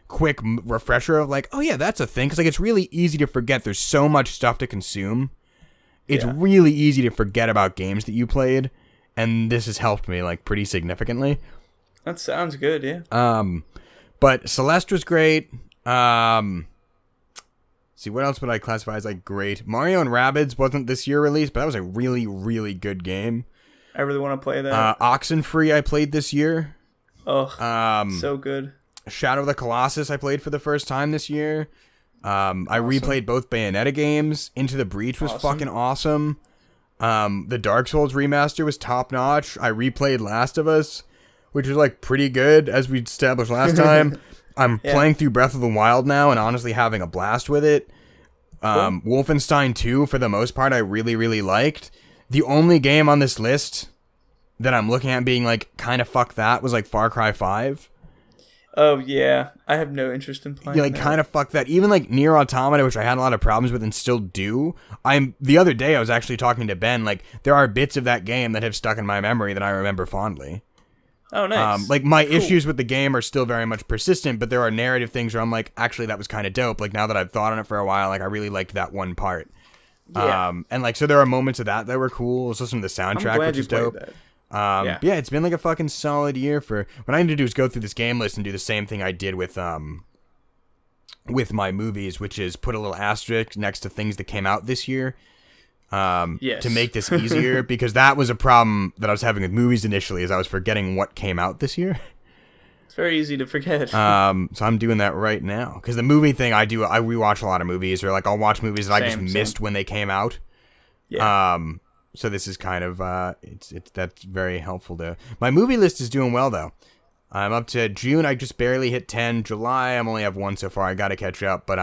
quick refresher of, oh, yeah, that's a thing. Because, it's really easy to forget. There's so much stuff to consume. It's really easy to forget about games that you played. And this has helped me, pretty significantly. That sounds good, yeah. But Celeste was great. See, what else would I classify as great? Mario and Rabbids wasn't this year released, but that was a really, really good game. I really want to play that. Oxenfree I played this year. Oh, so good. Shadow of the Colossus I played for the first time this year. I replayed both Bayonetta games. Into the Breach was fucking awesome. The Dark Souls remaster was top notch. I replayed Last of Us, which was pretty good, as we established last time. I'm playing through Breath of the Wild now and honestly having a blast with it. Cool. Wolfenstein 2, for the most part, I really, really liked. The only game on this list that I'm looking at being kind of fuck that was Far Cry 5. Oh, yeah. I have no interest in playing that. Kind of fuck that. Even Nier Automata, which I had a lot of problems with and still do. The other day, I was actually talking to Ben, there are bits of that game that have stuck in my memory that I remember fondly. Oh, nice. My issues with the game are still very much persistent, but there are narrative things where I'm actually, that was kind of dope. Now that I've thought on it for a while, I really liked that one part. Yeah. So there are moments of that were cool. I was listening to the soundtrack, which is dope. Yeah, it's been a fucking solid year for... What I need to do is go through this game list and do the same thing I did with my movies, which is put a little asterisk next to things that came out this year. Yes. to make this easier, because that was a problem that I was having with movies initially, is I was forgetting what came out this year. It's very easy to forget. So I'm doing that right now, because the movie thing I rewatch a lot of movies, or like I'll watch movies that I just missed when they came out. Yeah. So this is kind of that's very helpful to. My movie list is doing well though. I'm up to June. I just barely hit 10. July, I'm only have 1 so far. I got to catch up, but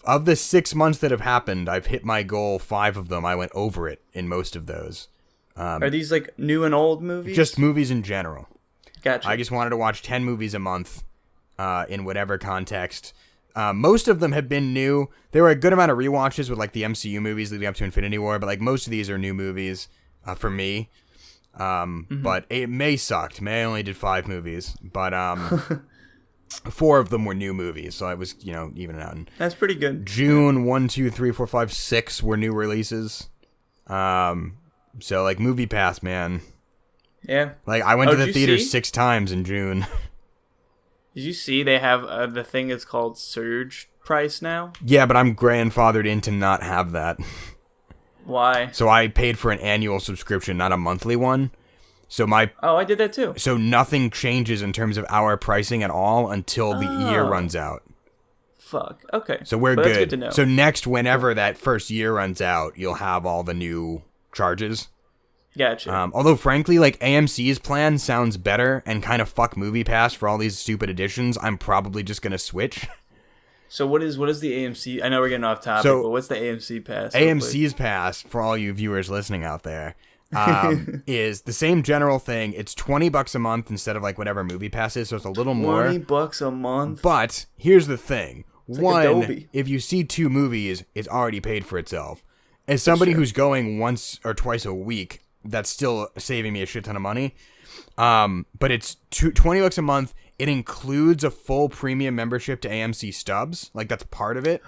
of the 6 months that have happened, I've hit my goal. 5 of them, I went over it in most of those. Are these like new and old movies? Just movies in general. Gotcha. I just wanted to watch 10 movies a month, in whatever context. Most of them have been new. There were a good amount of rewatches with like the MCU movies leading up to Infinity War, but like most of these are new movies for me. But May sucked. May only did 5 movies, but 4 of them were new movies, so I was, evening out. That's pretty good. June, 1, 2, 3, 4, 5, 6 were new releases. So like Movie Pass, man. Yeah. Like I went to the did you theater see? 6 times in June. Did you see they have the thing is called Surge price now? Yeah, but I'm grandfathered in to not have that. Why? So I paid for an annual subscription, not a monthly one. So I did that too. So nothing changes in terms of our pricing at all until the year runs out. Fuck. Okay. So we're But good. That's good to know. So next, whenever that first year runs out, you'll have all the new charges. Gotcha. Although, frankly, like AMC's plan sounds better and kind of fuck Movie Pass for all these stupid editions, I'm probably just going to switch. So what is the AMC? I know we're getting off topic, but what's the AMC pass? AMC's pass, for all you viewers listening out there, is the same general thing. It's $20 a month instead of like whatever Movie Pass is, so it's a little more. $20 a month. But here's the thing: like Adobe. if you see 2 movies, it's already paid for itself. As somebody who's going once or twice a week, that's still saving me a shit ton of money. But it's $20 a month. It includes a full premium membership to AMC Stubs. Like, that's part of it.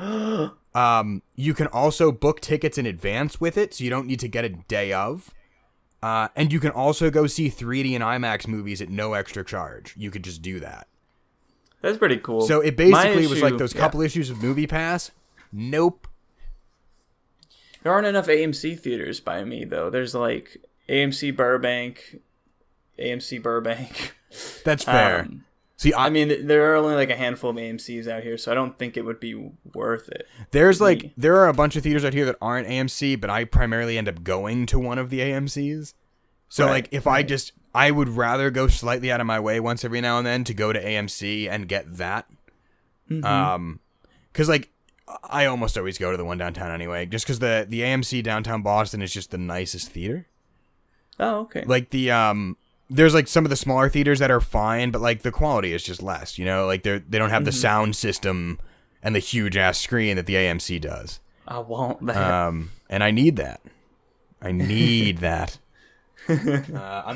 You can also book tickets in advance with it, so you don't need to get a day of. And you can also go see 3D and IMAX movies at no extra charge. You could just do that. That's pretty cool. So it basically was like those couple issues of Movie Pass. Nope. There aren't enough AMC theaters by me, though. There's like AMC Burbank. That's fair. See, I mean, there are only like a handful of AMCs out here, so I don't think it would be worth it. there are a bunch of theaters out here that aren't AMC, but I primarily end up going to one of the AMCs. So like if I would rather go slightly out of my way once every now and then to go to AMC and get that. Cause like I almost always go to the one downtown anyway, just cause the AMC downtown Boston is just the nicest theater. Oh, okay. Like there's like some of the smaller theaters that are fine, but like the quality is just less, like they don't have the sound system and the huge ass screen that the AMC does. I want that. And I need that. I'm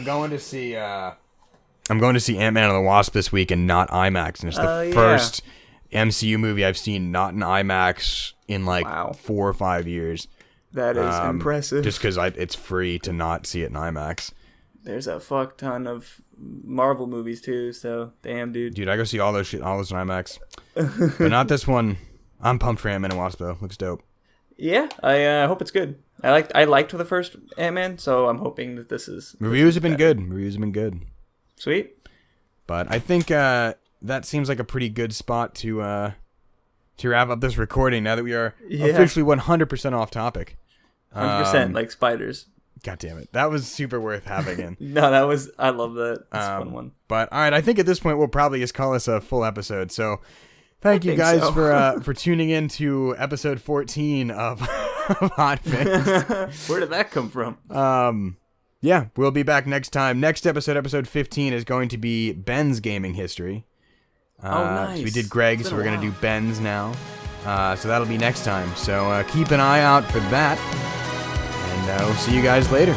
going to see Ant-Man and the Wasp this week and not IMAX, and it's the first MCU movie I've seen not in IMAX in like 4 or 5 years. That is impressive. Just because it's free to not see it in IMAX. There's a fuck ton of Marvel movies too, so damn, dude. Dude, I go see all those in IMAX, but not this one. I'm pumped for Ant-Man and Wasp though. Looks dope. Yeah, I hope it's good. I liked the first Ant-Man, so I'm hoping that this is. Reviews have been good. Sweet. But I think that seems like a pretty good spot to wrap up this recording. Now that we are officially 100% off topic. 100% like spiders. God damn it. That was super worth having in. No, I love that. It's a fun one. But all right, I think at this point we'll probably just call this a full episode. So thank you guys for tuning in to episode 14 of Hot Fix. Where did that come from? Yeah, we'll be back next time. Next episode 15, is going to be Ben's gaming history. Nice. So we did Greg, so we're going to do Ben's now. So that'll be next time. So keep an eye out for that. And we'll see you guys later.